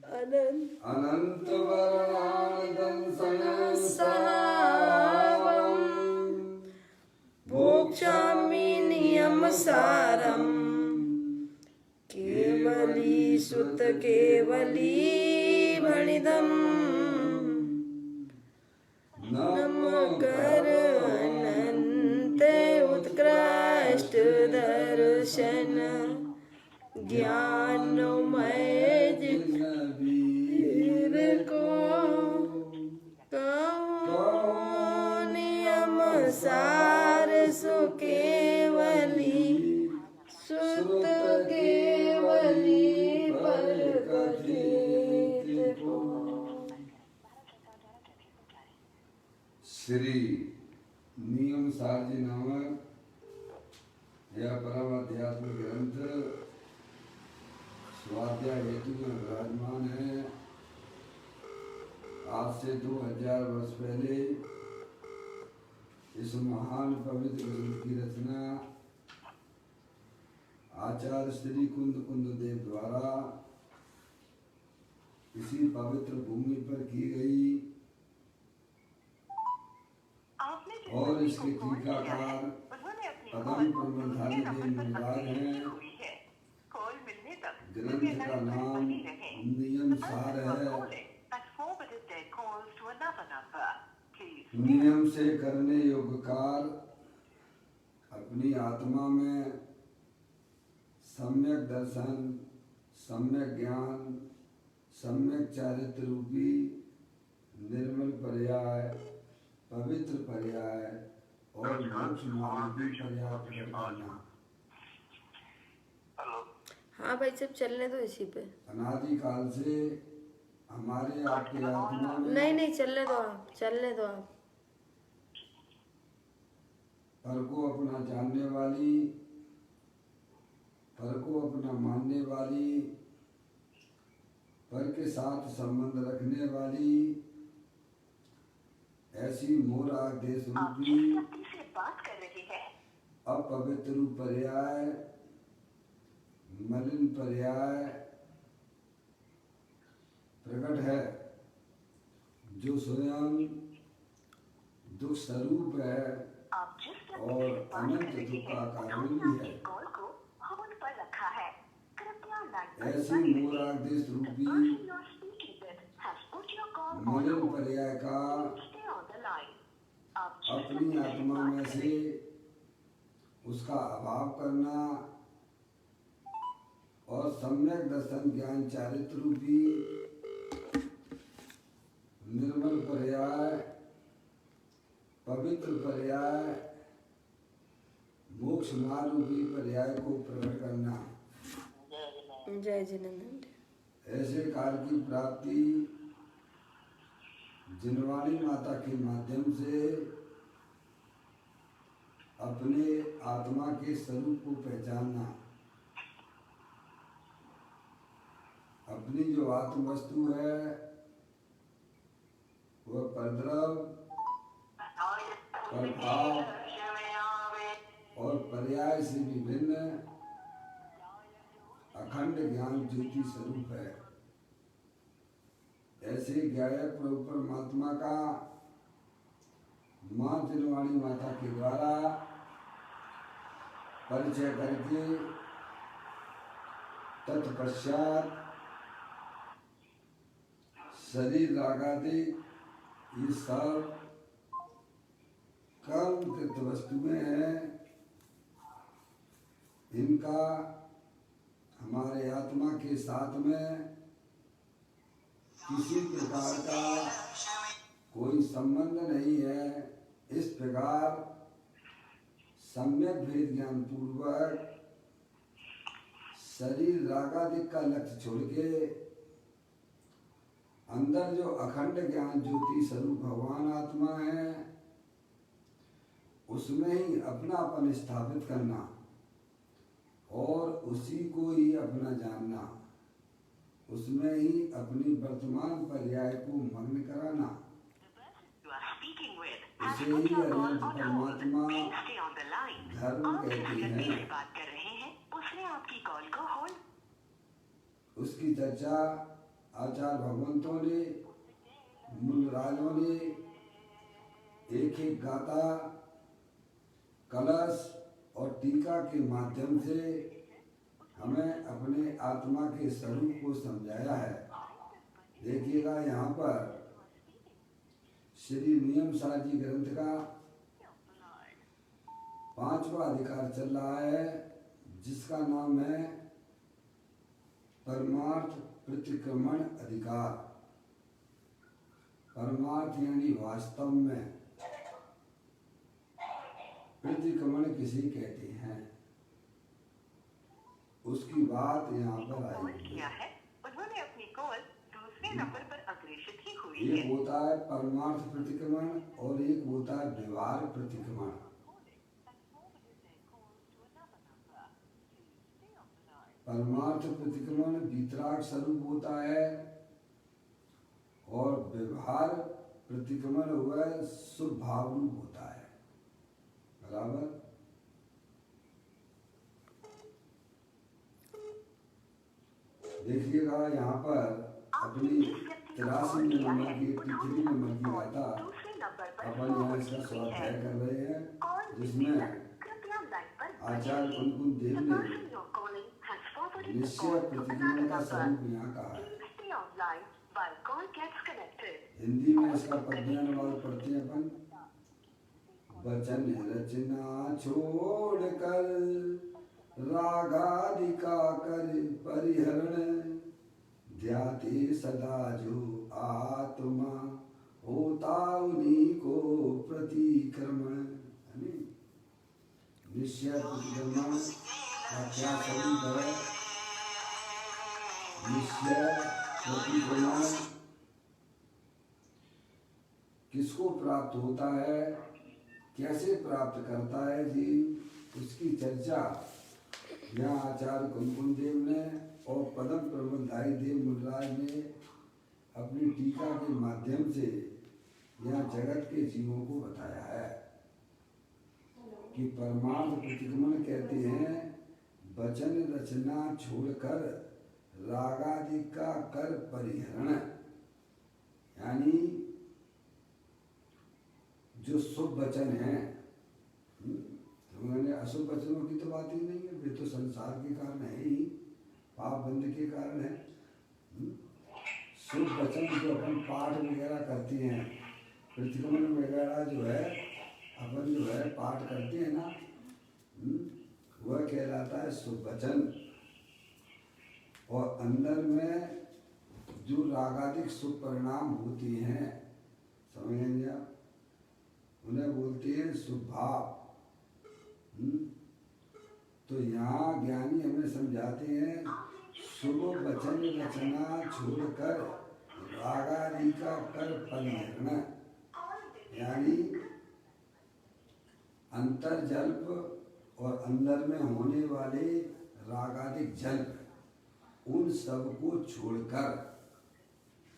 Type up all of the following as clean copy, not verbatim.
अनंत वर्णानंदंसनसावं भोक्ष्यामि नियमसारम् केवली सुत केवली भणिदम् नमकर अनंत उत्कृष्ट दर्शन ज्ञानमय जिनवीर को कहो नियम सार सुकेवली सुत केवली पर कथित को। श्री नियम सार जी नामक यह परम अध्यात्म ग्रंथ स्वाध्याय हेतु में विराजमान है। आज से 2000 वर्ष पहले इस महान पवित्र ग्रंथ की रचना आचार्य श्री कुंद देव द्वारा इसी पवित्र भूमि पर की गई और इसके टीकाकार पदम प्रबंधारी के अनुवाद हैं। ग्रंथ का नाम नियम सार है। नियम से करने योग्य कार्य अपनी आत्मा में सम्यक दर्शन, सम्यक ज्ञान, सम्यक चारित्र रूपी निर्मल पर्याय, पवित्र पर्याय और मोक्ष मार्ग पर्याय प्रकट करना। हाँ भाई सब चलने दो इसी पे। अनादि काल से हमारे आपके आत्मा में नहीं चलने दो आप, चलने दो आप। पर को अपना जानने वाली, पर को अपना मानने वाली, पर के साथ संबंध रखने वाली ऐसी मोर आदेश रूपी अपवित्र रूप पर्याय, मलिन पर्याय प्रकट है, जो स्वयं दुख स्वरूप है और अनंत दुख का कारण भी है। ऐसी मोरादेश रूपी मलिन पर्याय का अपनी आत्मा में से उसका अभाव करना और सम्यक दर्शन ज्ञान चारित्र रूपी निर्मल पर्याय, पवित्र पर्याय, मोक्ष मार्ग रूपी पर्याय को प्रकट करना। जय जिनेंद्र। ऐसे कार्य की प्राप्ति जिनवाणी माता के माध्यम से अपने आत्मा के स्वरूप को पहचानना। अपनी जो आत्म वस्तु है वह परद्रव, प्रभाव और पर्याय से विभिन्न अखंड ज्ञान ज्योति स्वरूप है। ऐसे ज्ञायक प्रभु परमात्मा का मां जिनवाणी माता के द्वारा परिचय करके तत्पश्चात शरीर रागादि ये सब कर्मकृत वस्तुएं हैं। इनका हमारे आत्मा के साथ में किसी प्रकार का कोई संबंध नहीं है। इस प्रकार सम्यक भेद ज्ञान पूर्वक शरीर रागादि का लक्ष्य छोड़ के अंदर जो अखंड ज्ञान ज्योति स्वरूप भगवान आत्मा है उसमें ही अपनापन स्थापित करना और उसी को ही अपना जानना, उसमें ही अपनी वर्तमान पर्याय को मग्न कराना। इसे ही अनंत परमात्मा धर्म कहते हैं। उसकी चर्चा आचार्य भगवंतों ने, मुनिराजों ने एक एक गाथा, कलश और टीका के माध्यम से हमें अपने आत्मा के स्वरूप को समझाया है। देखिएगा यहाँ पर श्री नियम साजी ग्रंथ का 5वां अधिकार चल रहा है, जिसका नाम है परमार्थ प्रतिक्रमण अधिकार। परमार्थ यानी वास्तव में, प्रतिक्रमण किसे कहते हैं, उसकी बात यहाँ पर आई है। उन्होंने अपनी कॉल दूसरे नंबर पर अग्रेषित ही हुई है। एक होता है परमार्थ प्रतिक्रमण और एक होता है व्यवहार प्रतिक्रमण। परमार्थ प्रतिक्रमण वितराग स्वरूप होता है और व्यवहार प्रतिक्रमण हुआ शुभ भाव रूप होता है। बराबर। देखिएगा यहाँ पर अपनी 83 नंबर की 83 नंबर की गाथा अपन यहाँ इसका स्वाध्याय कर रहे हैं, जिसमें आचार्य कुंकुम देव ने निश्चय प्रतिक्रमण का स्वरूप यहाँ कहा है। हिंदी में इसका पद्यान वाल पढ़ते हैं अपन। वचन रचना छोड़कर रागादिका कर परिहरण, ध्याते सदा जो आत्मा होता उन्हीं को प्रतिक्रमण। निश्चय प्रतिक्रमण का क्या स्वरूप है? निश्चय प्रतिक्रमण किसको प्राप्त होता है, कैसे प्राप्त करता है जी, उसकी चर्चा यहाँ आचार्य कुंकुम देव ने और पदम प्रबंधाई देव मुनिराज ने अपनी टीका के माध्यम से यहाँ जगत के जीवों को बताया है कि परमार्थ प्रतिक्रमण कहते हैं वचन रचना छोड़कर रागादि का कर परिहरण, यानी जो शुभ वचन है, उन्होंने अशुभ वचनों की तो बात ही नहीं है, वे तो संसार के कारण है ही, पाप बंद के कारण है। शुभ वचन जो अपन पाठ वगैरह करते हैं, प्रतिक्रमण वगैरह जो है अपन जो है पाठ करते हैं ना, वह कहलाता है शुभ वचन। और अंदर में जो रागादिक शुभ परिणाम होते हैं, समझेंगे आप, उन्हें बोलते हैं शुभ भाव। तो यहाँ ज्ञानी हमें समझाते हैं शुभ वचन रचना छोड़कर रागादि का कर परिहरण, यानी अंतर जल्प और अंदर में होने वाले रागादिक जल्प, उन सब को छोड़कर,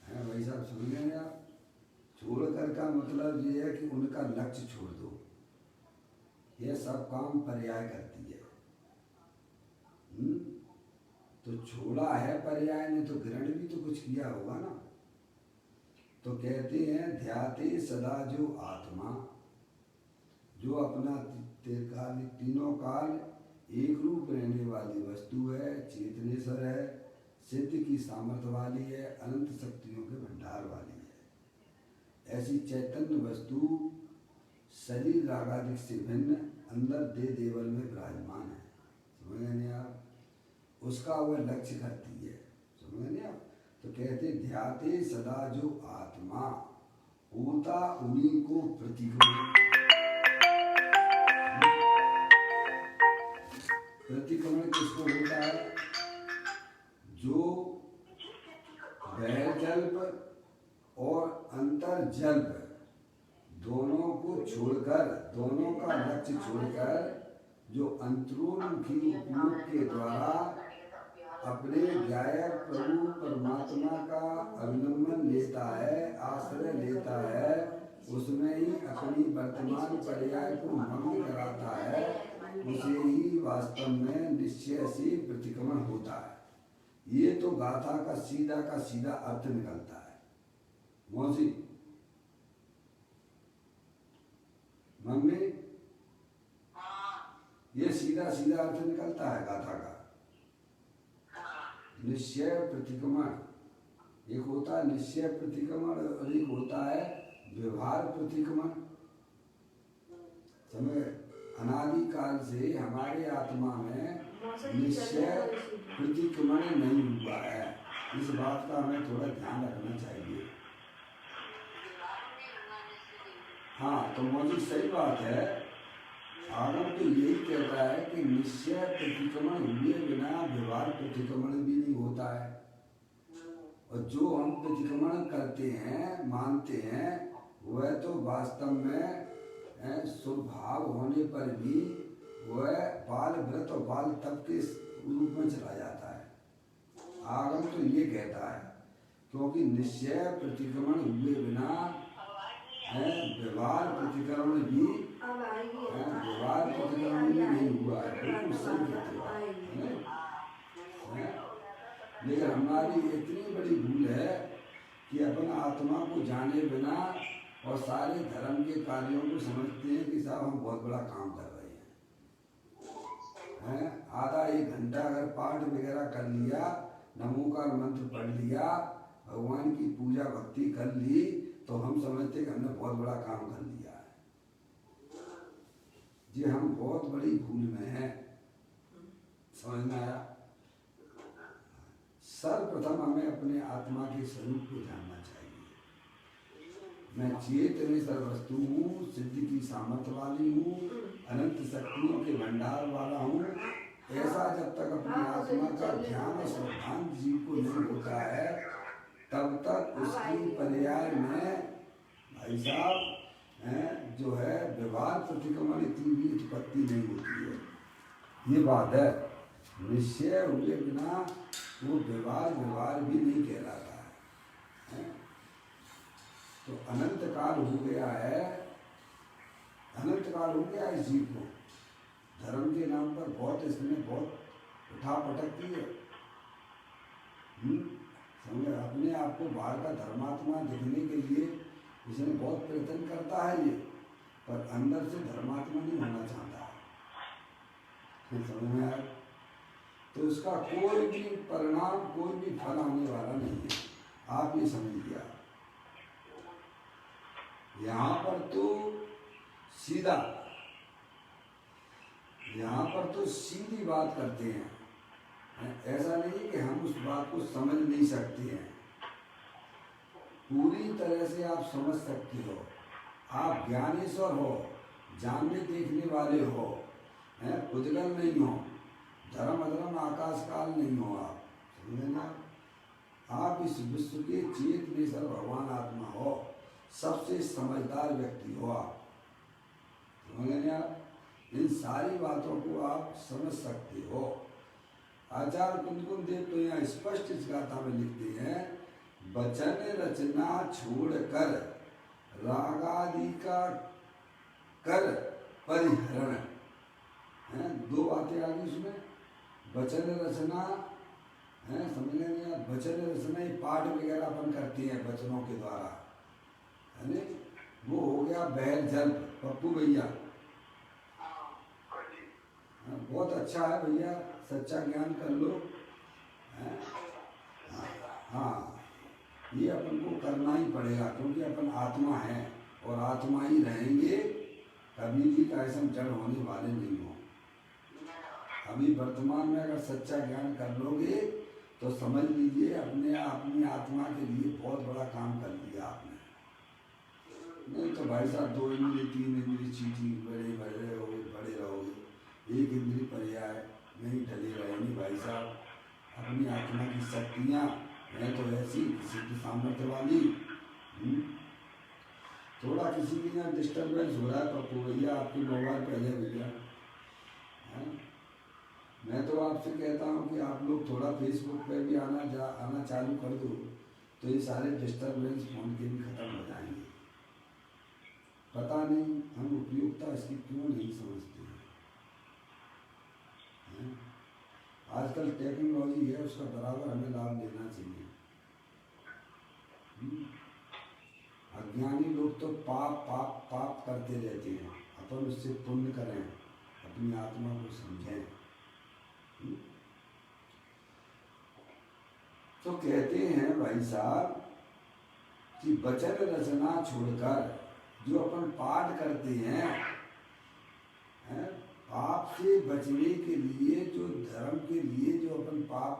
भाई साहब समझ गए आप? छोड़कर का मतलब ये है कि उनका लक्ष्य छोड़ दो, यह सब काम पर्याय करती है। तो छोड़ा है पर्याय ने, तो ग्रहण भी तो कुछ किया होगा ना। तो कहते हैं ध्याते सदा जो आत्मा, जो अपना तीनों काल एक रूप रहने वाली वस्तु है, चेतनेश्वर है, सिद्ध की सामर्थ्य वाली है, अनंत शक्तियों के भंडार वाली है, ऐसी चैतन्य वस्तु शरीर रागादिक से भिन्न अंदर देवल में विराजमान है। समझ नहीं आप? उसका वह लक्ष्य करती है। समझ नहीं आप? तो कहते ध्याते सदा जो आत्मा होता उन्हीं को प्रतिक्रमण। प्रतिक्रमण किसको होता है? जो बहिर्जल्प और अंतर्जल्प दोनों को छोड़कर, दोनों का लक्ष्य छोड़कर, जो अंतरोन्मुखी उपयोग के द्वारा अपने गायक प्रभु परमात्मा का अवलंबन लेता है, आश्रय लेता है, उसमें ही अपनी वर्तमान पर्याय को मग्न कराता है, उसे ही वास्तव में निश्चय से प्रतिक्रमण होता है। ये तो गाथा का सीधा अर्थ निकलता है। मौसी, मम्मी, ये सीधा अर्थ निकलता है गाथा का। निश्चय प्रतिक्रमण, एक होता है निश्चय प्रतिक्रमण और एक होता है व्यवहार प्रतिक्रमण। समय अनादि काल से हमारे आत्मा में निश्चय प्रतिक्रमण नहीं हुआ है। इस बात का हमें थोड़ा ध्यान रखना चाहिए। हाँ, तो मौजूद सही बात है। आगम तो यही कहता है कि निश्चय प्रतिक्रमण हुए बिना व्यवहार प्रतिक्रमण भी नहीं होता है। और जो हम प्रतिक्रमण करते हैं, मानते हैं, वह तो वास्तव में स्वभाव होने पर भी वह बाल व्रत और बाल तप के रूप में चला जाता है। आगम तो ये कहता है क्योंकि निश्चय प्रतिक्रमण हुए बिना व्यवहार प्रतिक्रमण भी नहीं हुआ है। बिल्कुल सही कहते हो। लेकिन हमारी इतनी बड़ी भूल है कि अपन आत्मा को जाने बिना और सारे धर्म के कार्यों को समझते हैं कि साहब हम बहुत बड़ा काम कर रहे हैं। आधा एक घंटा अगर पाठ वगैरह कर लिया, नमोकार मंत्र पढ़ लिया, भगवान की पूजा भक्ति कर ली, तो हम समझते कि हमने बहुत बड़ा काम कर लिया है। जी, हम बहुत बड़ी भूल में हैं। समझ में आया? सर्वप्रथम हमें अपने आत्मा के स्वरूप को जानना चाहिए। मैं चेतन सर्वस्तु हूँ, सिद्धि की सामर्थ्य वाली हूँ, अनंत शक्तियों के भंडार वाला हूँ। ऐसा जब तक अपनी आत्मा का ध्यान और श्रद्धांत जीव को नहीं होता है, तब तक उसकी पर्याय में भाई साहब जो है व्यवहार प्रतिक्रमण की भी उत्पत्ति नहीं होती है। ये बात है। निश्चय हुए बिना वो व्यवहार भी नहीं कहलाता है। तो अनंत काल हो गया है, अनंत काल हो गया इस जीव को। धर्म के नाम पर बहुत इसने बहुत उठा पटक की है। समझे? अपने आप को बाहर का धर्मात्मा दिखने के लिए इसने बहुत प्रयत्न करता है ये, पर अंदर से धर्मात्मा नहीं होना चाहता है। समझ में आया? तो उसका कोई भी परिणाम, कोई भी फल आने वाला नहीं है। आप ये समझ लिया। यहाँ पर तो सीधा, यहाँ पर तो सीधी बात करते हैं। ऐसा नहीं कि हम उस बात को समझ नहीं सकते हैं। पूरी तरह से आप समझ सकते हो। आप ज्ञानेश्वर हो, जानने देखने वाले हो, पुद्गल नहीं हो, धर्म अधर्म आकाश काल नहीं हो। आप समझे ना? आप इस विश्व के चेतनेश्वर भगवान आत्मा हो, सबसे समझदार व्यक्ति हो आप। समझे ना? इन सारी बातों को आप समझ सकते हो। आचार्य कुंदकुंद देव तो यहाँ स्पष्ट इस गाथा में लिखते हैं, वचन रचना छोड़कर रागादि का कर परिहरण। दो बातें आ गई उसमें। वचन रचना, समझ लेंगे, वचन रचना ये पाठ वगैरह अपन करते हैं वचनों के द्वारा, है ना? वो हो गया बहल जल। पप्पू भैया बहुत अच्छा है भैया, सच्चा ज्ञान कर लो। हाँ, ये अपन को करना ही पड़ेगा क्योंकि अपन आत्मा है और आत्मा ही रहेंगे। कभी भी ऐसा जड़ होने वाले नहीं हो। अभी वर्तमान में अगर सच्चा ज्ञान कर लोगे तो समझ लीजिए अपने अपनी आत्मा के लिए बहुत बड़ा काम कर लिया आपने। नहीं तो भाई साहब 2 इंद्री 3 इंद्री चीटी बड़े रहोगे। एक इंद्री पर्याय नहीं ढले रहेंगी भाई साहब। अपनी आत्मा की शक्तियाँ हैं तो ऐसी सिद्ध सामर्थ्य वाली। थोड़ा किसी के यहाँ डिस्टर्बेंस हो रहा है पप्पू भैया, आपके मोबाइल पे है भैया। मैं तो आपसे कहता हूँ कि आप लोग थोड़ा फेसबुक पे भी आना चालू कर दो, तो ये सारे डिस्टर्बेंस फोन के भी खत्म हो जाएंगे। पता नहीं हम उपयोगिता इसकी क्यों नहीं समझते हैं। आजकल टेक्नोलॉजी है, उसका बराबर हमें लाभ लेना चाहिए। अज्ञानी लोग तो पाप पाप पाप करते रहते हैं, अपन उससे पुण्य करें, अपनी आत्मा को समझें। तो कहते हैं भाई साहब कि वचन रचना छोड़कर जो अपन पाठ करते हैं, पाप से बचने के लिए, जो धर्म के लिए जो अपन पाप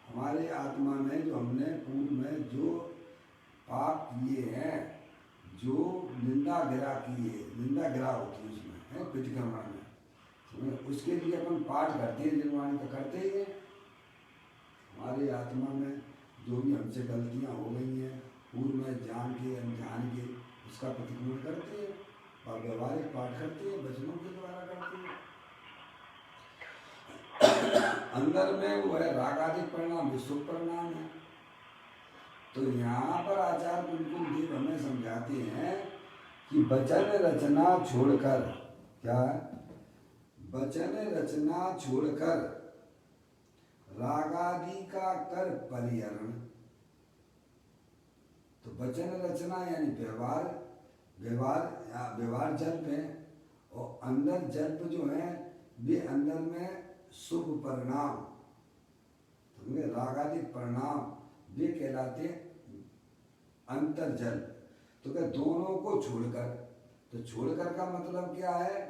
हमारे आत्मा में, जो हमने पूर्व में जो पाप किए हैं, जो निंदा गिरा किए, निंदा गिरा होती है उसमें है पितृकर्म में, उसके लिए अपन पाठ करते हैं, निर्वाणी का करते ही हैं। हमारे आत्मा में जो भी हमसे गलतियां हो गई हैं पूर्व में, जान के अनजान के, उसका प्रतिक्रमण करते हैं और व्यवहारिक पाठ करते हैं, वचनों के द्वारा करते हैं। अंदर में वो है रागादिक परिणाम, विश्व परिणाम है। तो यहाँ पर आचार्य कुलकुल देव हमें समझाते हैं कि वचन रचना छोड़कर, क्या है, वचन रचना छोड़कर रागादि का कर परिहरण। तो वचन रचना यानी व्यवहार, व्यवहार जल्प है, और अंदर जल्प जो है वे अंदर में शुभ परिणाम, समझे, रागादिक परिणाम वे कहलाते अंतर जल्प। तो क्या दोनों को छोड़कर, तो छोड़कर का मतलब क्या है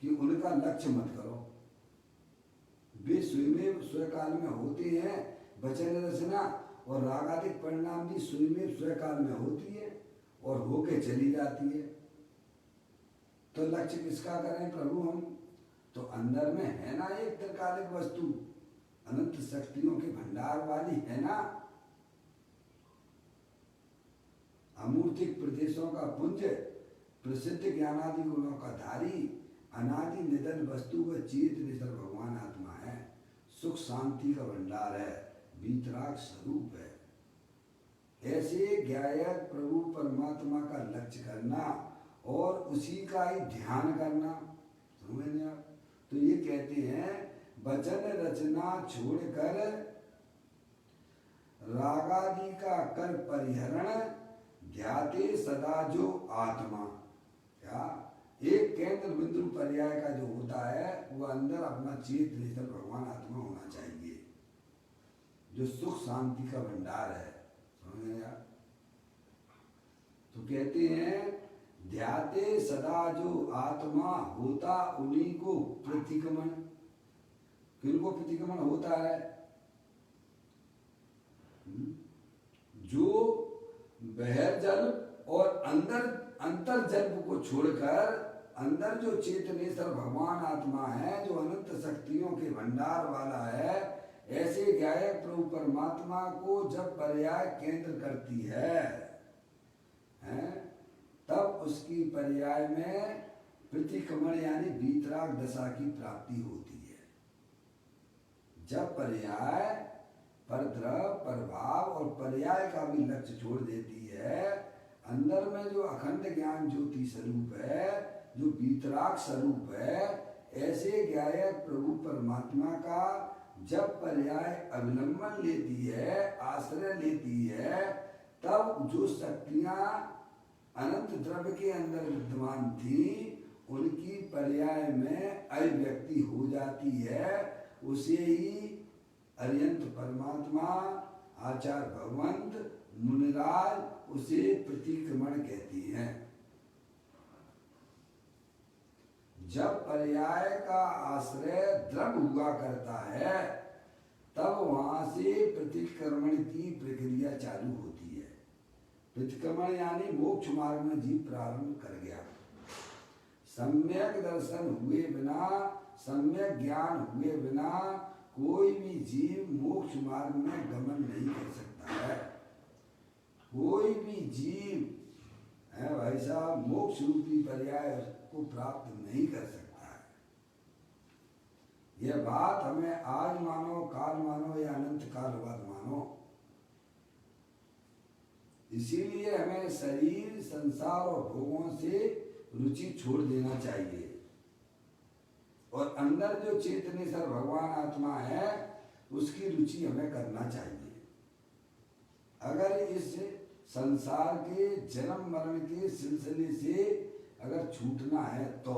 कि उनका लक्ष्य मत करो, वे स्वयं स्वकाल में होते हैं, वचन रचना और रागादिक परिणाम भी स्वयं स्वकाल में होती है और होके चली जाती है। तो लक्ष्य किसका करें प्रभु हम? तो अंदर में है ना एक त्रिकालिक वस्तु, अनंत शक्तियों के भंडार वाली है ना, अमूर्तिक प्रदेशों का पुंज, प्रसिद्ध ज्ञानादि गुणों का धारी, अनादि निधन वस्तु व चेत निधन भगवान आत्मा है, सुख शांति का भंडार है, वीतराग स्वरूप है। ऐसे ज्ञायक प्रभु परमात्मा का लक्ष्य करना और उसी का ही ध्यान करना, समझे आप? तो ये कहते हैं वचन रचना छोड़कर रागादि का कर परिहरण, ध्याते सदा जो आत्मा, क्या एक केंद्र बिंदु पर्याय का जो होता है वो अंदर अपना चेत निश्चल भगवान आत्मा होना चाहिए, जो सुख शांति का भंडार है, समझ गए आप? तो कहते हैं ध्याते सदा जो आत्मा होता उन्हीं को प्रतिक्रमण, किनको प्रतिक्रमण होता है? जो बहिर्जल्प और अंतर जल्प को छोड़कर अंदर जो चेतनेश्वर भगवान आत्मा है, जो अनंत शक्तियों के भंडार वाला है, ऐसे ज्ञायक प्रभु परमात्मा को जब पर्याय केंद्र करती है, तब उसकी पर्याय में प्रतिक्रमण यानी वीतराग दशा की प्राप्ति होती है। जब पर्याय परद्रव, प्रभाव और पर्याय का भी लक्ष्य छोड़ देती है, अंदर में जो अखंड ज्ञान ज्योति स्वरूप है, जो वीतराग स्वरूप है, ऐसे ज्ञायक प्रभु परमात्मा का जब पर्याय अवलंबन लेती है, आश्रय लेती है, तब जो शक्तियां अनंत द्रव्य के अंदर विद्यमान थी, उनकी पर्याय में अभिव्यक्ति हो जाती है। उसे ही अरियंत परमात्मा, आचार्य भगवंत, मुनिराज उसे प्रतिक्रमण कहती हैं। जब पर्याय का आश्रय द्रव्य हुआ करता है, तब वहां से प्रतिक्रमण की प्रक्रिया चालू होती है। प्रतिक्रमण यानी मोक्ष मार्ग में जीव प्रारंभ कर गया। सम्यक दर्शन हुए बिना, सम्यक ज्ञान हुए बिना कोई भी जीव मोक्ष मार्ग में गमन नहीं कर सकता है। कोई भी जीव है भाई साहब मोक्ष रूपी पर्याय को प्राप्त नहीं कर सकता है। यह बात हमें आज मानो, काल मानो या अनंत काल बाद मानो। इसीलिए हमें शरीर, संसार और भोगों से रुचि छोड़ देना चाहिए और अंदर जो चेतनेश्वर भगवान आत्मा है उसकी रुचि हमें करना चाहिए। अगर इस संसार के जन्म मरण के सिलसिले से अगर छूटना है तो,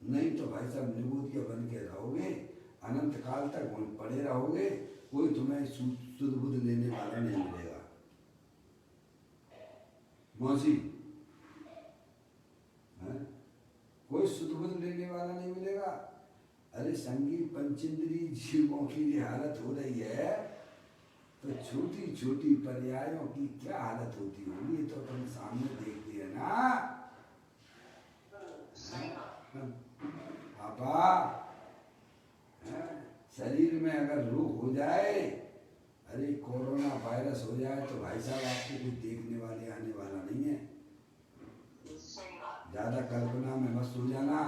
नहीं तो भाई साहब निबोधिया बन के रहोगे, अनंत काल तक वहीं पड़े रहोगे, कोई तुम्हें सुध बुध लेने वाला नहीं मिलेगा। मौसी कोई सुध बुध लेने वाला नहीं मिलेगा। अरे संगीत पंचेंद्री जीवों की ये हालत हो रही है तो छोटी छोटी पर्यायों की क्या हालत होती होगी, ये तो तुम सामने देखती है ना पापा। शरीर में अगर रोग हो जाए, अरे कोरोना वायरस हो जाए तो भाई साहब आपको कोई देखने वाले आने वाला नहीं है। ज्यादा कल्पना में मस्त हो जाना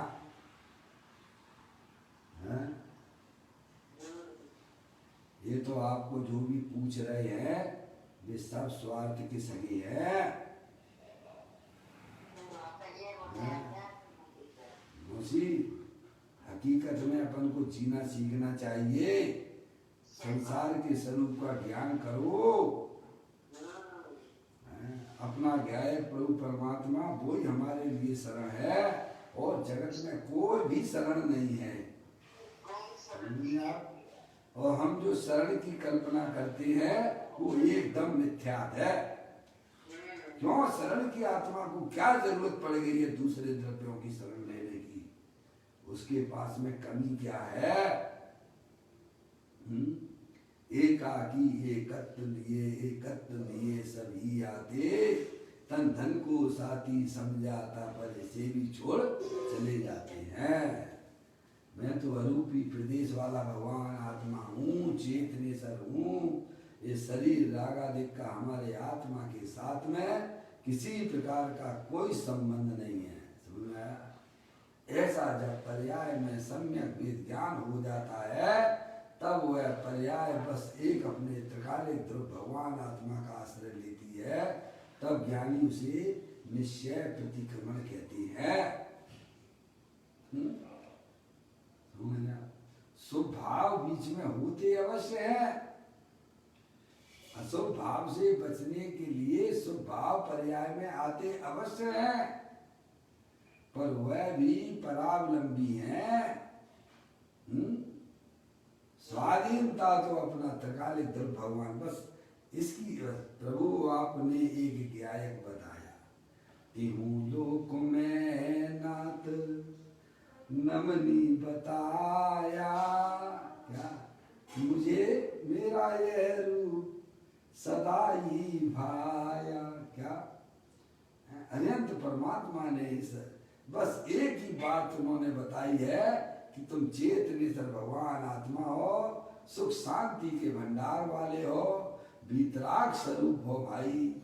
है? ये तो आपको जो भी पूछ रहे हैं वे सब स्वार्थ के सगे हैं। मौसी हकीकत में अपन को जीना सीखना चाहिए, संसार के स्वरूप का ज्ञान करो। अपना ज्ञाय प्रभु परमात्मा वो ही हमारे लिए शरण है और जगत में कोई भी शरण नहीं है। और हम जो शरण की कल्पना करते हैं वो एकदम मिथ्या है। क्यों शरण की आत्मा को क्या जरूरत पड़ गई है दूसरे द्रव्यों की शरण लेने की? उसके पास में कमी क्या है? एकाकी एकत्व लिए सभी आते, तन धन को साथी समझाता पर इसे भी छोड़ चले जाते हैं। मैं तो अरूपी प्रदेश वाला भगवान आत्मा हूँ, चेतनेश्वर हूँ। ये शरीर रागादिक का हमारे आत्मा के साथ में किसी प्रकार का कोई संबंध नहीं है। समझ में आया? ऐसा जब पर्याय में सम्यक वेद ज्ञान हो जाता है तब वह पर्याय बस एक अपने त्रिकालिक ध्रुव भगवान आत्मा का आश्रय लेती है, तब ज्ञानी उसे निश्चय प्रतिक्रमण कहते हैं। शुभ भाव बीच में होते अवश्य है, अशुभ भाव से बचने के लिए शुभ भाव पर्याय में आते अवश्य है, पर वह भी परावलंबी है। स्वाधीनता तो अपना त्रिकालिक ध्रुव भगवान, बस इसकी प्रभु आपने एक गायक बताया कि हूँ लोक में नाथ नमनी बताया, क्या मुझे मेरा यह रूप सदा ही भाया। क्या अनंत परमात्मा ने इस बस एक ही बात उन्होंने बताई है कि तुम चेतनेश्वर भगवान आत्मा हो, सुख शांति के भंडार वाले हो, वितराग स्वरूप हो भाई।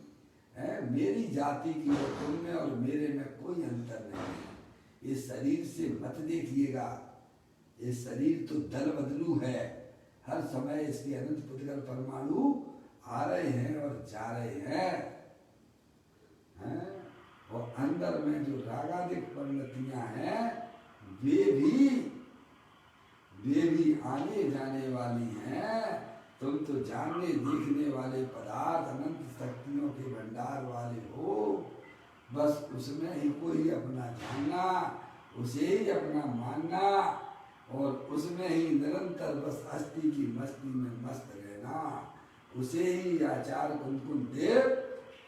मेरी जाति की हो तुम में और मेरे में कोई अंतर नहीं है। इस शरीर से मत देखिएगा, ये शरीर तो दल बदलू है, हर समय इसके अनंत पुद्गल परमाणु आ रहे हैं और जा रहे हैं। और अंदर में जो रागादिक परिणतियां हैं वे भी आने जाने वाली हैं। तुम तो जानने देखने वाले पदार्थ अनंत शक्तियों के भंडार वाले हो, बस उसमें ही कोई अपना जानना, उसे ही अपना मानना और उसमें ही निरंतर बस अस्थि की मस्ती में मस्त रहना। उसे ही आचार्य कुंकुम देव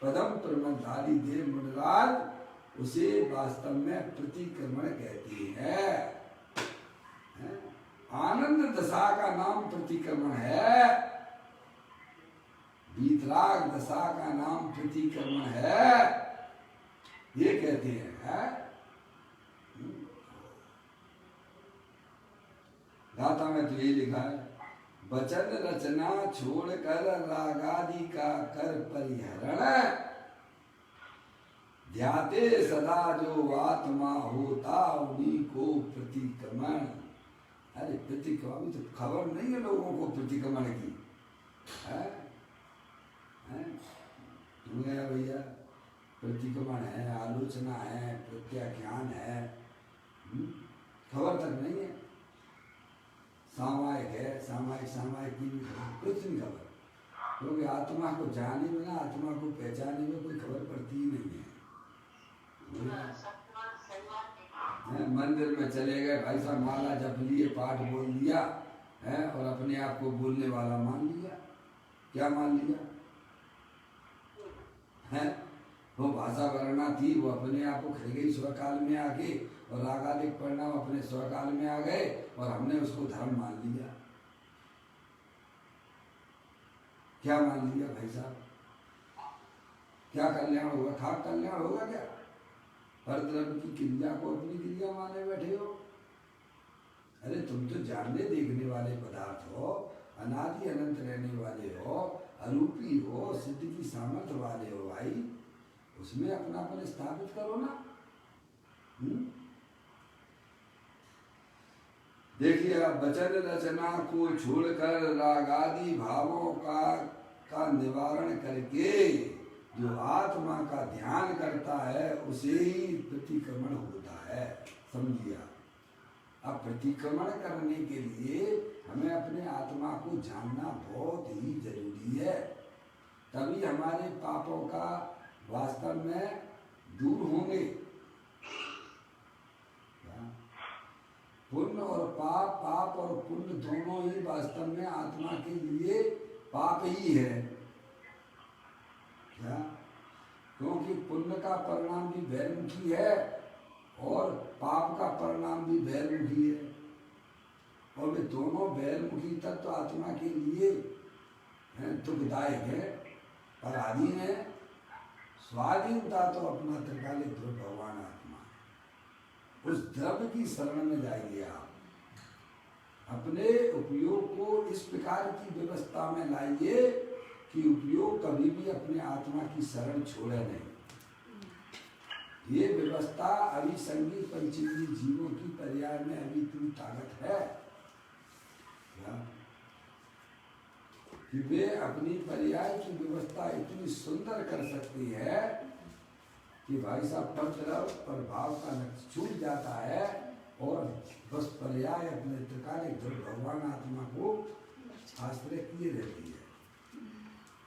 पदम प्रमदारी देव मुनिराज, उसे वास्तव में प्रतिक्रमण कहते हैं। आनंद दशा का नाम प्रतिक्रमण है, वीतराग दशा का नाम प्रतिक्रमण है, ये कहते हैं। गाथा में तो ये लिखा है, वचन रचना छोड़कर रागादि का कर परिहरण, ध्याते सदा जो आत्मा होता उन्हीं को प्रतिक्रमण। अरे प्रतिक्रमण तो खबर नहीं है लोगों को प्रतिक्रमण की है? भैया प्रतिक्रमण है, आलोचना है, प्रत्याख्यान है। खबर तक नहीं है। सामायिक है, सामायिक की भी खबर, कुछ नहीं खबर, क्योंकि आत्मा को जाने में ना, आत्मा को पहचाने में कोई खबर पड़ती ही नहीं है। मंदिर में चले गए भाई साहब, माला जप लिए, पाठ बोल दिया है और अपने आप को बोलने वाला मान लिया। क्या मान लिया है? वो भाषा वर्णा थी, वो अपने आप को खो गई स्वकाल में आके, और रागादिक परिणाम अपने स्वकाल में आ गए और हमने उसको धर्म मान लिया। क्या मान लिया भाई साहब? क्या कल्याण होगा? खाक कल्याण होगा क्या? हर द्रव्य की क्रिया को अपनी क्रिया माने बैठे हो। अरे तुम तो जानने देखने वाले पदार्थ हो, अनादि अनंत रहने वाले हो, अरूपी हो, सिद्ध की सामर्थ्य वाले हो भाई, उसमें अपनापन स्थापित करो ना। देखिए, वचन रचना को छोड़कर राग आदि भावों का निवारण करके जो आत्मा का ध्यान करता है उसे ही प्रतिक्रमण होता है। समझिए, अब प्रतिक्रमण करने के लिए हमें अपने आत्मा को जानना बहुत ही जरूरी है, तभी हमारे पापों का वास्तव में दूर होंगे। पुण्य और पाप, पाप और पुण्य दोनों ही वास्तव में आत्मा के लिए पाप ही है। क्या? क्योंकि पुण्य का परिणाम भी वैरमुखी है और पाप का परिणाम भी वैरमुखी है, और वे दोनों वैरमुखी तत्व आत्मा के लिए दुखदायक है, पराधीन है। स्वाधीनता तो अपना त्रिकालिक ध्रुव भगवान आत्मा, उस द्रव्य की शरण में जाइए आप। अपने उपयोग को इस प्रकार की व्यवस्था में लाइए कि उपयोग कभी भी अपने आत्मा की शरण छोड़े नहीं। ये व्यवस्था अभी संगी पंचेंद्रिय जीवों की पर्याय में अभी इतनी ताकत है कि वे अपनी पर्याय की व्यवस्था इतनी सुंदर कर सकती है कि भाई साहब प्रभाव का लक्ष्य छूट जाता है और बस पर्याय अपने त्रिकालिक ध्रुव भगवान आत्मा को आश्रय किए रहती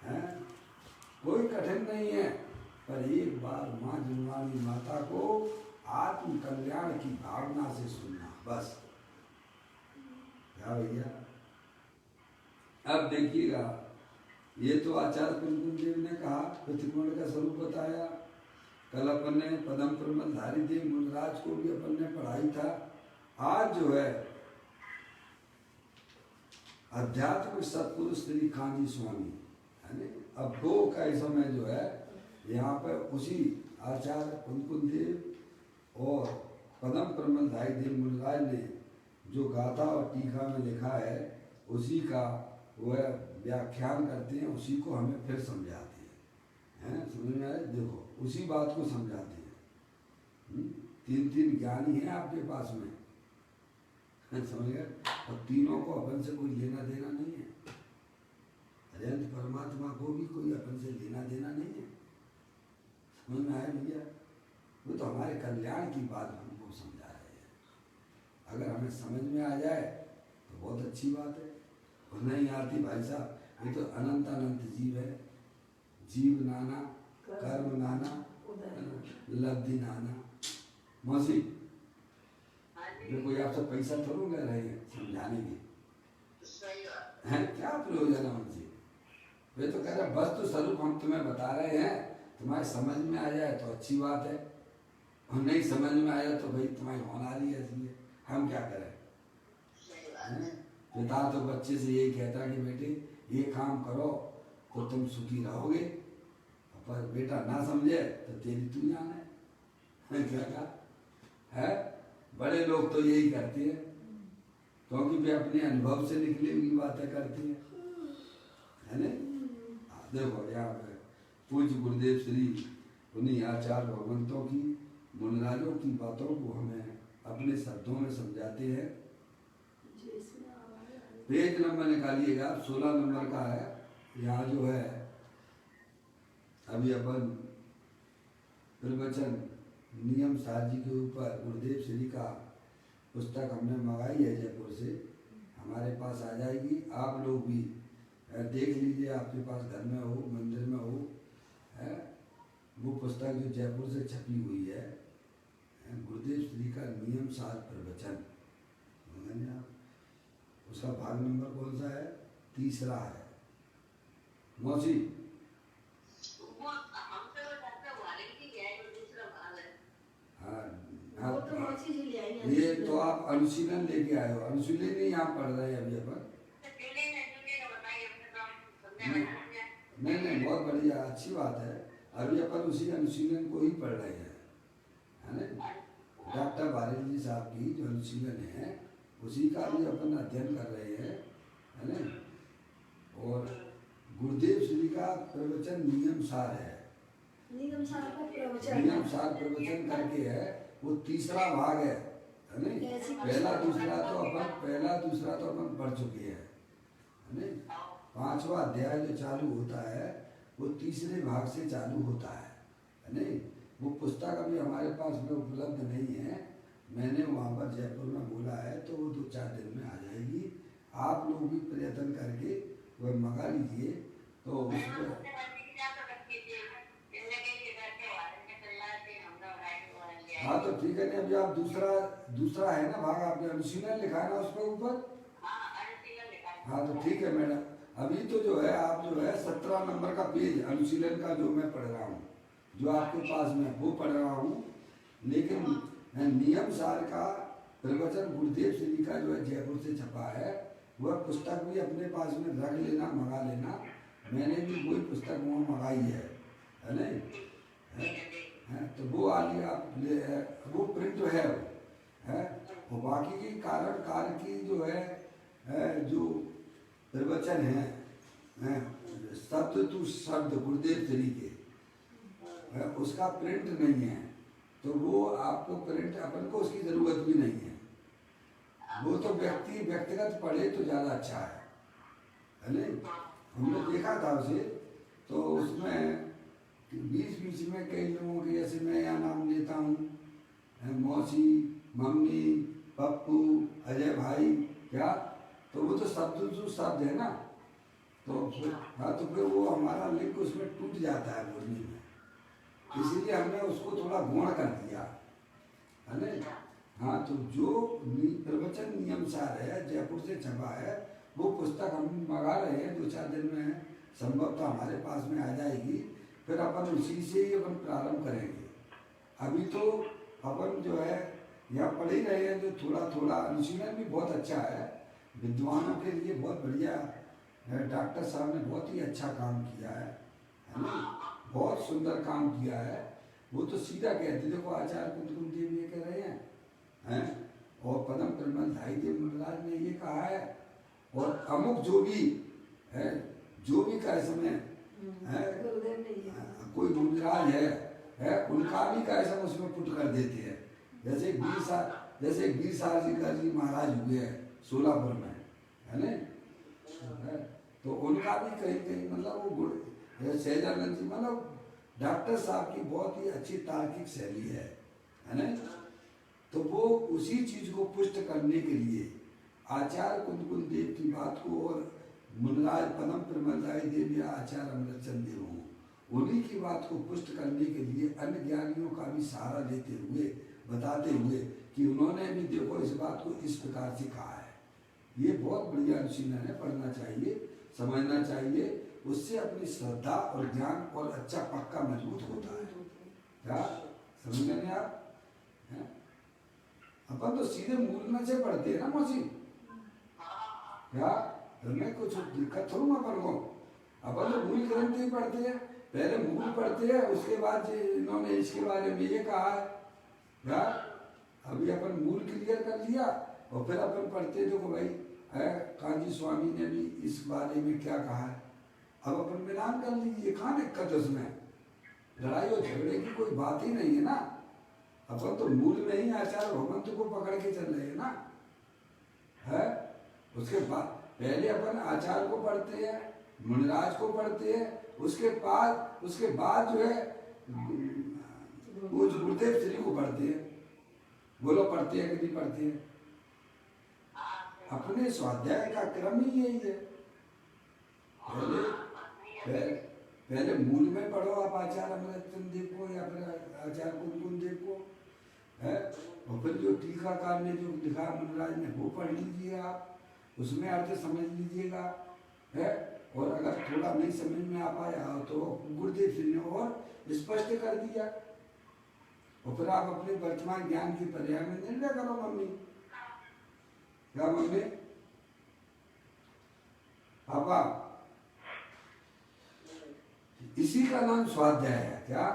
है। कोई कठिन नहीं है, पर एक बार माँ जुनवानी माता को आत्म कल्याण की भावना से सुनना, बस। क्या भैया? अब देखिएगा, ये तो आचार्य कुंकुम देव ने कहा, प्रतिकोण का स्वरूप बताया। कल अपन ने पदम प्रमलधारी देव मुनराज को भी अपन ने पढ़ाई था। आज जो है आध्यात्मिक सत्पुरुष श्री कांजी स्वामी, है ना, अब दो का समय जो है यहाँ पर उसी आचार्य कुंकुम देव और पदम प्रमलधारी देव मुनराज ने जो गाथा और टीका में लिखा है उसी का वह व्याख्यान करते हैं, उसी को हमें फिर समझाते हैं। समझ में आए? देखो, उसी बात को समझाते हैं। तीन ज्ञानी हैं आपके पास में, समझ गए? और तीनों को अपन से कोई लेना देना नहीं है। अनंत परमात्मा को भी कोई अपन से लेना देना नहीं है। समझ में आया भैया? वो तो हमारे कल्याण की बात हमको समझा रहे हैं। अगर हमें समझ में आ जाए तो बहुत अच्छी बात है, और नहीं आती भाई साहब, ये तो अनंत अनंत जीव है। जीव नाना, कर्म नाना, लब्धि नाना। मौसी, जो कोई आपसे पैसा थोड़ा ले रहे हैं समझाने के, हैं? क्या प्रयोजन है उनसे? वे तो कह रहे वस्तु स्वरूप हम तुम्हें बता रहे हैं, तुम्हारे समझ में आ जाए तो अच्छी बात है, और नहीं समझ में आया तो भाई तुम्हारी होनारी ऐसी है, हम क्या करें? पिता तो बच्चे से यही कहता है कि बेटे ये काम करो तो तुम सुखी रहोगे, पर बेटा ना समझे तो तेरी तू जान है। क्या कहा है? बड़े लोग तो यही करते हैं, क्योंकि वे अपने अनुभव से निकली हुई बातें करते हैं, है ना? देखो यहाँ पे पूज्य गुरुदेव श्री उन्हीं आचार्य भगवंतों की, मुनराजों की बातों को हमें अपने शब्दों में समझाते हैं। पेज नंबर निकालिएगा, 16 नंबर का है। यहाँ जो है अभी अपन प्रवचन नियम साजी के ऊपर गुरुदेव श्री का पुस्तक हमने मंगाई है जयपुर से, हमारे पास आ जाएगी। आप लोग भी देख लीजिए, आपके पास घर में हो, मंदिर में हो, है वो पुस्तक जो जयपुर से छपी हुई है, गुरुदेव श्री का नियम सार प्रवचन, आप उसका भाग नंबर कौन सा है? तीसरा है। मौसी हाँ, वो तो मौसी जी ले आई हैं। ये तो आप अनुशीलन लेके आए हो, अनुशीलन ही यहाँ पढ़ रहे हैं अभी अपन। नहीं, बहुत बढ़िया, अच्छी बात है। अभी अपन उसी अनुशीलन को ही पढ़ रहे हैं, है ना। डॉक्टर बारेल जी साहब की जो अनुशीलन है उसी का भी अपन अध्ययन कर रहे हैं, है ना। और गुरुदेव श्री का प्रवचन नियम सार है, नियम सार का प्रवचन, नियम सार प्रवचन करके है, वो तीसरा भाग है नहीं। पहला दूसरा तो अपन पढ़ चुके हैं, है नहीं। 5वां अध्याय जो चालू होता है वो तीसरे भाग से चालू होता है नहीं। वो पुस्तक अभी हमारे पास में उपलब्ध नहीं है, मैंने वहाँ पर जयपुर में बोला है, तो वो 2-4 दिन में आ जाएगी। आप लोग भी प्रयत्न करके वह मंगा लीजिए। तो उसको हाँ तो ठीक है ना। अभी आप दूसरा है ना भाग, आपने अनुशीलन लिखा है ना उस पर ऊपर। हाँ तो ठीक है मैडम, अभी तो जो है आप जो है 17 नंबर का पेज अनुशीलन का जो मैं पढ़ रहा हूँ, जो आपके पास में वो पढ़ रहा हूँ। लेकिन नियम सार का प्रवचन गुरुदेव श्री का जो है जयपुर से छपा है, वह पुस्तक भी अपने पास में रख लेना, मंगा लेना। मैंने भी वही पुस्तक वहाँ मंगाई है नहीं। तो वो वाली आप वो प्रिंट है और बाकी की कारण कार की जो है जो प्रवचन है शब्द टू शब्द गुरुदेव श्री के, उसका प्रिंट नहीं है। तो वो आपको प्रिंट, अपन को उसकी ज़रूरत भी नहीं है। वो तो व्यक्तिगत पढ़े तो ज़्यादा अच्छा है नहीं। हमने देखा था उसे, तो उसमें बीच में कई लोगों के, जैसे मैं यहाँ नाम लेता हूँ, मौसी, मम्मी, पप्पू, अजय भाई, क्या तो वो तो शब्द है ना। तो फिर हाँ, तो फिर वो हमारा लिंक उसमें टूट जाता है बोलने में, इसीलिए हमने उसको थोड़ा गुण कर दिया, है ना। हाँ तो जो प्रवचन नियम सार है जयपुर से छपा है, वो पुस्तक हम मंगा रहे हैं, 2-4 दिन में संभवतः हमारे पास में आ जाएगी। फिर अपन उसी से ही अपन प्रारंभ करेंगे। अभी तो अपन जो है यहाँ पढ़ ही रहे हैं, जो थोड़ा अनुशीलन भी बहुत अच्छा है, विद्वानों के लिए बहुत बढ़िया है। डॉक्टर साहब ने बहुत ही अच्छा काम किया है ना, बहुत सुंदर काम किया है। वो तो सीधा कहते, देखो आचार्य कुंतकुंत देव ये कह रहे हैं और पदम प्रमल धाई देव मुनराज ने ये कहा है, और अमुक जो भी का समय है कोई मुनराज है उनका भी का ऐसा उसमें पुट कर देते हैं। जैसे वीर सावरकर जी महाराज हुए हैं सोलापुर में, है ना। तो उनका भी कहीं मतलब वो गुण सहजानंद जी, मतलब डॉक्टर साहब की बहुत ही अच्छी तार्किक शैली है ना। तो वो उसी चीज को पुष्ट करने के लिए आचार्य कुंतकुंत देव की बात को, और मुनराज पदम प्रमलदाय देव या आचार्य अमृतचंद देव हों, उन्हीं की बात को पुष्ट करने के लिए अन्य ज्ञानियों का भी सहारा लेते हुए, बताते हुए कि उन्होंने भी देखो इस बात को इस प्रकार से कहा है। ये बहुत बढ़िया अनुशीलन है, पढ़ना चाहिए, समझना चाहिए। उससे अपनी श्रद्धा और ज्ञान और अच्छा पक्का मजबूत होता है। क्या समझ लेंगे आप? अपन तो सीधे मूल में से पढ़ते हैं ना मौसी, क्या हमें कुछ दिक्कत थोड़ा अपन को। अपन तो मूल ग्रंथ ही पढ़ते हैं, पहले मूल पढ़ते हैं, उसके बाद इन्होंने इसके बारे में ये कहा है। क्या अभी अपन मूल क्लियर कर लिया और फिर अपन पढ़ते, देखो भाई काजी स्वामी ने भी इस बारे में क्या कहा है। अब अपन मिलान कर लीजिए, कहाँ दिक्कत है उसमें, लड़ाई और झगड़े की कोई बात ही नहीं है ना। अपन तो मूल में ही आचार्य भगवंत को पकड़ के चल रहे हैं ना, है। उसके बाद पहले अपन आचार्य को पढ़ते हैं, मुनिराज को पढ़ते हैं, उसके बाद जो है वो गुरुदेव श्री को पढ़ते हैं। बोलो पढ़ते हैं कि नहीं पढ़ते हैं? अपने स्वाध्याय का क्रम ही यही है। पहले मूल में पढ़ो आप आचार्य अमृतचंद देव को या फिर आचार्य कुमकुम देव को है, और फिर जो टीकाकार ने जो लिखा मुनिराज ने वो पढ़ लीजिए आप, उसमें अर्थ समझ लीजिएगा है। और अगर थोड़ा नहीं समझ में आ पाया तो गुरुदेव जी ने और स्पष्ट कर दिया, और फिर आप अपने वर्तमान ज्ञान की पर्याय में निर्णय करो। मम्मी क्या मम्मी पापा, इसी का नाम स्वाध्याय है क्या?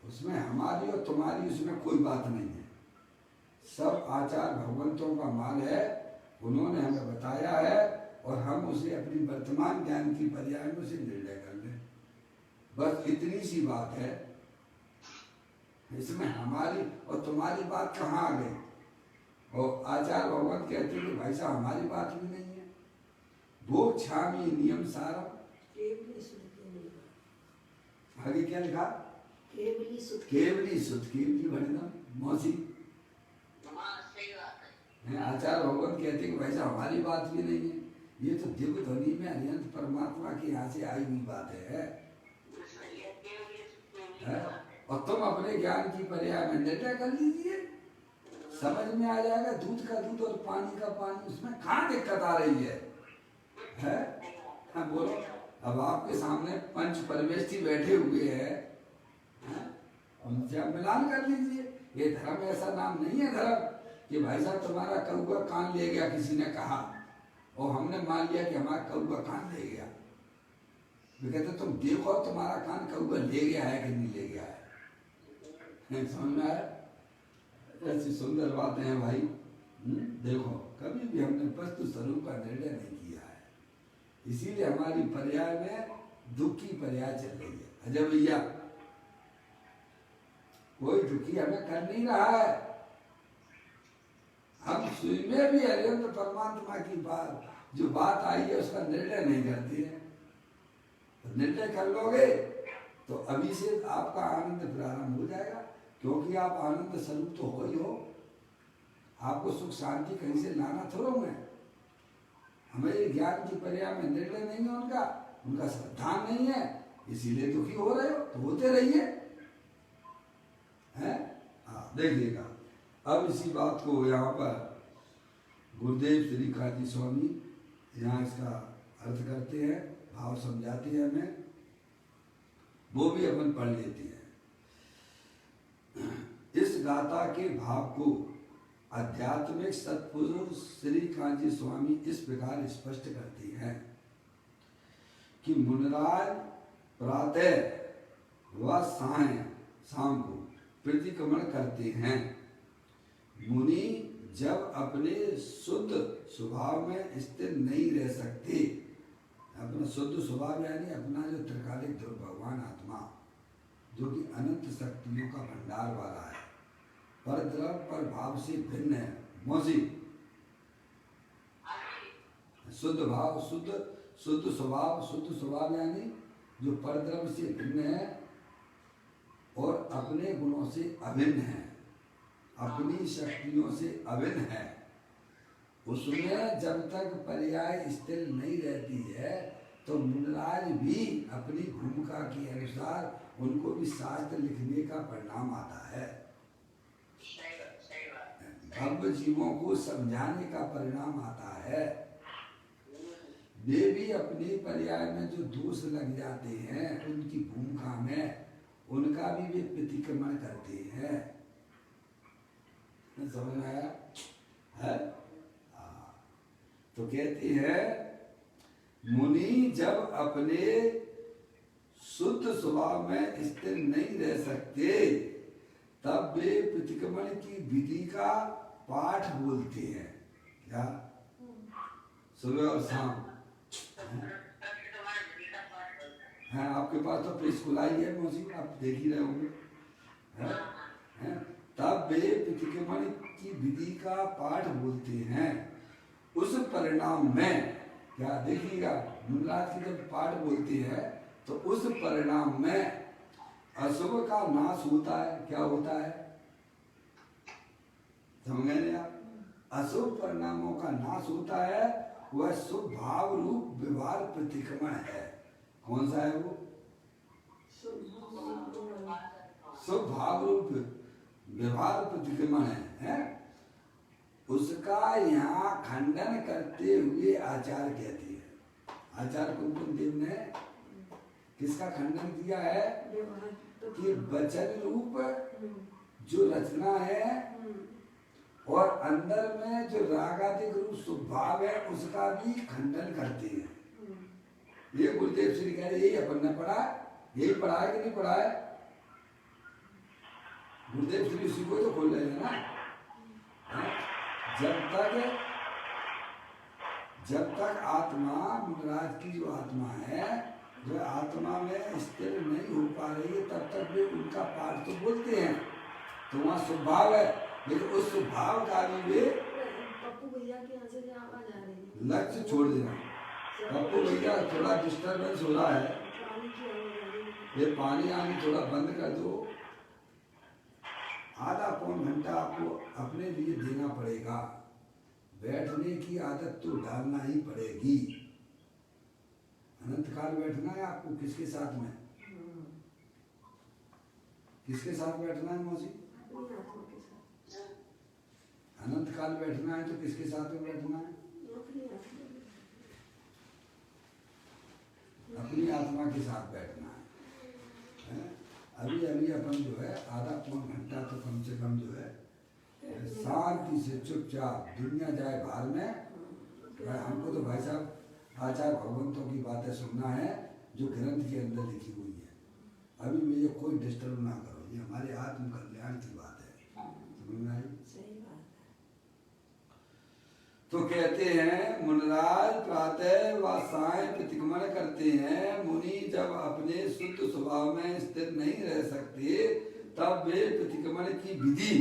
उसमें हमारी और तुम्हारी उसमें कोई बात नहीं है, सब आचार भगवंतों का माल है, उन्होंने हमें बताया है और हम उसे अपनी वर्तमान ज्ञान की पर्याय में उसे निर्णय कर लें, बस इतनी सी बात है। इसमें हमारी और तुम्हारी बात कहाँ आ गई? और आचार्य भगवंत कहते हैं कि भाई साहब हमारी बात भी नहीं है। वो छामी नियम सारा, आगे क्या लिखा? केवली सुध केवली भजन मौसी। आचार्य भगवंत कहते हैं कि भाई साहब हमारी बात भी नहीं है, ये तो दिव्य ध्वनि में अनंत परमात्मा के यहाँ से आई हुई बात है। और तुम अपने ज्ञान की पर्याय में निर्णय कर लीजिए, समझ में आ जाएगा। दूध का दूध और पानी का पानी, उसमें कहाँ दिक्कत आ रही है? हाँ बोलो। अब आपके सामने पंच परमेष्ठी बैठे हुए हैं, उनसे आप मिलान कर लीजिए। ये धर्म ऐसा नाम नहीं है धर्म कि भाई साहब तुम्हारा कौआ कान ले गया, किसी ने कहा और हमने मान लिया कि हमारा कौआ कान ले गया। वे कहते तुम देखो तुम्हारा कान कौआ ले गया है कि नहीं ले गया है। समझ में आया? ऐसी सुंदर बातें हैं भाई। देखो कभी भी हमने वस्तु स्वरूप का निर्णय नहीं किया है, इसीलिए हमारी पर्याय में दुख की पर्याय चल रही है। अजय भैया कोई दुखी हमें कर नहीं रहा है, हम सुई में भी अनंत परमात्मा की बात जो बात आई है उसका निर्णय नहीं करते हैं। तो निर्णय कर लोगे तो अभी से आपका आनंद प्रारंभ हो जाएगा, क्योंकि आप आनंद स्वरूप तो हो ही हो। आपको सुख शांति कहीं से लाना थोड़ा मैं, हमें ज्ञान की पर्याय में निर्णय नहीं है उनका श्रद्धा नहीं है, इसीलिए दुखी हो रहे हो। तो होते रहिए हैं। हाँ देखिएगा, अब इसी बात को यहाँ पर गुरुदेव श्री काजी स्वामी यहाँ इसका अर्थ करते हैं, भाव समझाते हैं हमें, वो भी अपन पढ़ लेते हैं। इस गाथा के भाव को आध्यात्मिक सत्पुरुष श्री काजी स्वामी इस प्रकार स्पष्ट करते हैं कि मुनिराज प्रातः व शाम को प्रतिक्रमण करते हैं। मुनि जब अपने शुद्ध स्वभाव में स्थिर नहीं रह सकते, अपना शुद्ध स्वभाव यानी अपना जो त्रिकालिक ध्रुव भगवान आत्मा जो कि अनंत शक्तियों का भंडार वाला है, पर द्रव पर भाव से भिन्न है। मौसी शुद्ध स्वभाव यानी जो परद्रव से भिन्न है और अपने गुणों से अभिन्न है, अपनी शक्तियों से अभिन्न है, उसमें जब तक पर्याय स्थिर नहीं रहती है तो मुनिराज भी अपनी भूमिका के अनुसार उनको भी शास्त्र लिखने का परिणाम आता है, भव्य जीवों को समझाने का परिणाम आता है। वे भी अपने पर्याय में जो दोष लग जाते हैं उनकी भूमिका में, उनका भी वे प्रतिक्रमण करते हैं। समझ में आया है? तो कहते हैं मुनि जब अपने शुद्ध स्वभाव में स्थिर नहीं रह सकते तब वे प्रतिक्रमण की विधि का पाठ बोलते हैं। क्या? सुबह और शाम है आपके पास तो प्रेस खुलाई है मौसी, आप देख ही रहे होंगे। तब वे प्रतिक्रमण की विधि का पाठ बोलते हैं। उस परिणाम में क्या देखिएगा, मुनिराज की जब पाठ बोलते हैं तो उस परिणाम में अशुभ का नाश होता है। क्या होता है? समझ गए आप? अशुभ परिणामों का नाश होता है, वह शुभ भाव रूप व्यवहार प्रतिक्रमण है। कौन सा है वो? शुभ भाव रूप व्यवहार प्रतिक्रमण है? उसका यहाँ खंडन करते हुए आचार्य कहती है। आचार्य कुंकुम देव ने किसका खंडन किया है? कि वचन रूप जो रचना है और अंदर में जो रागादिक रूप स्वभाव है उसका भी खंडन करते हैं। ये गुरुदेव श्री कह रहे, यही अपन ने पढ़ा, यही पढ़ा है कि नहीं पढ़ा है? गुरुदेव श्री उसी को तो खोल रहे हैं ना। जब तक आत्मा, मुनिराज की जो आत्मा है, जो आत्मा में स्थिर नहीं हो पा रही है, तब तक वे उनका पाठ तो बोलते हैं, तो वहाँ स्वभाव है, लेकिन उस स्वभाव का भी वे पप्पू भैया के यहाँ से आवाज आ रही है, लक्ष्य छोड़ देना। पप्पू भैया थोड़ा डिस्टर्बेंस हो रहा है, ये पानी आने थोड़ा बंद कर दो। आधा पौन घंटा आपको अपने लिए देना पड़ेगा, बैठने की आदत तो डालना ही पड़ेगी। अनंत काल बैठना है आपको, किसके साथ में? किसके साथ बैठना है मौसी? अनंत काल बैठना है तो किसके साथ में बैठना है? अपनी आत्मा के साथ बैठना है। अभी अभी अपन जो है आधा पौन घंटा तो कम से कम जो है शांति से चुपचाप, दुनिया जाए बाहर में, हमको तो भाई साहब आचार्य भगवंतों की बातें सुनना है जो ग्रंथ के अंदर लिखी हुई है। अभी मुझे कोई डिस्टर्ब ना करो, ये हमारे आत्म कल्याण की बात है। समझ में आई? तो कहते हैं मुनिराज प्रातः व साय प्रतिक्रमण करते हैं। मुनि जब अपने शुद्ध स्वभाव में स्थिर नहीं रह सकते तब वे प्रतिक्रमण की विधि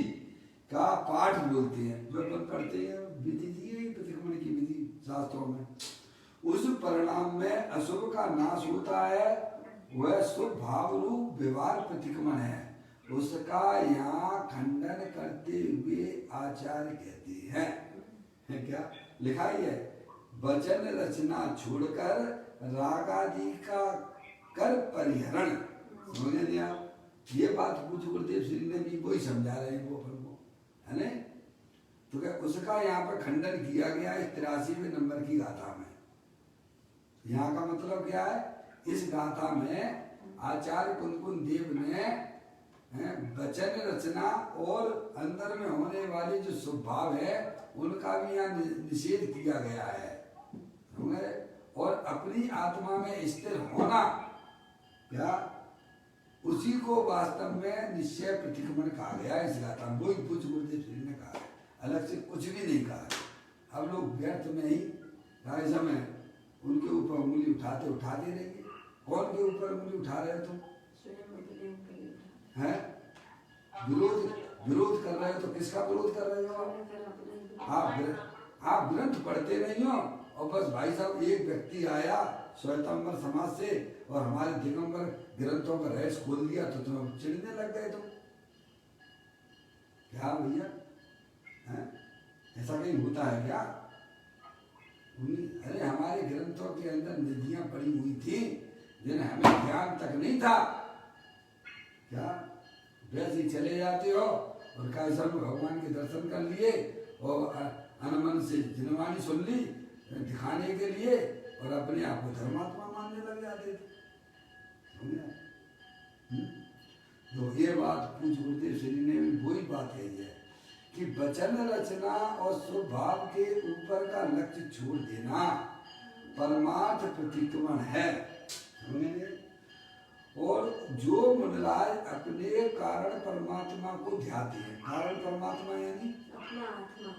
का पाठ बोलते हैं। जो अपन पढ़ते हैं विधि दी है प्रतिक्रमण की विधि शास्त्रों में। उस परिणाम में अशुभ का नाश होता है, वह शुभ भाव रूप व्यवहार प्रतिक्रमण है। उसका यहाँ खंडन करते हुए आचार्य कहते हैं। है क्या लिखा ही है? वचन रचना छोड़कर रागादि का कर परिहरण। समझे नहीं आप? ये बात पूज्य गुरुदेव श्री ने भी वही समझा रहे हैं वो अपन को, है ना? तो क्या उसका यहाँ पर खंडन किया गया इस 83वें नंबर की गाथा में। यहाँ का मतलब क्या है? इस गाथा में आचार्य कुंकुम देव ने वचन रचना और अंदर में होने वाली जो स्वभाव है उनका भी यहाँ निषेध किया गया है। और अपनी आत्मा में स्थिर होना, क्या उसी को वास्तव में निश्चय प्रतिक्रमण कहा गया है इस गाथा में। वही पूज्य गुरुदेव श्री ने कहा है, अलग से कुछ भी नहीं कहा है। अब लोग व्यर्थ में ही राय समय उनके ऊपर उंगली उठाते रहेंगे। कौन के ऊपर उंगली उठा रहे हो तुम? है विरोध कर रहे हो, तो किसका विरोध कर रहे हो आप ग्रंथ पढ़ते नहीं हो, और बस भाई साहब एक व्यक्ति आया श्वेतांबर समाज से और हमारे दिगंबर ग्रंथों का रहस्य खोल दिया तो तुम चिढ़ने लग गए। तुम क्या भैया, ऐसा कहीं होता है क्या? अरे हमारे ग्रंथों के अंदर निधियां पड़ी हुई थी जिन्हें हमें ज्ञान तक नहीं था। क्या वैसे ही चले जाते हो और कैसा भगवान के दर्शन कर लिए और अनमन से जिनवानी सुन ली दिखाने के लिए और अपने आप को धर्मात्मा मानने लग जाते थे। तो ये बात पूज्य गुरुदेव श्री ने भी वही बात कही है कि वचन रचना और स्वभाव के ऊपर का लक्ष्य छोड़ देना परमार्थ प्रतिक्रमण है। और जो मुनिराज अपने कारण परमात्मा को ध्याते हैं, कारण परमात्मा यानी अपना आत्मा,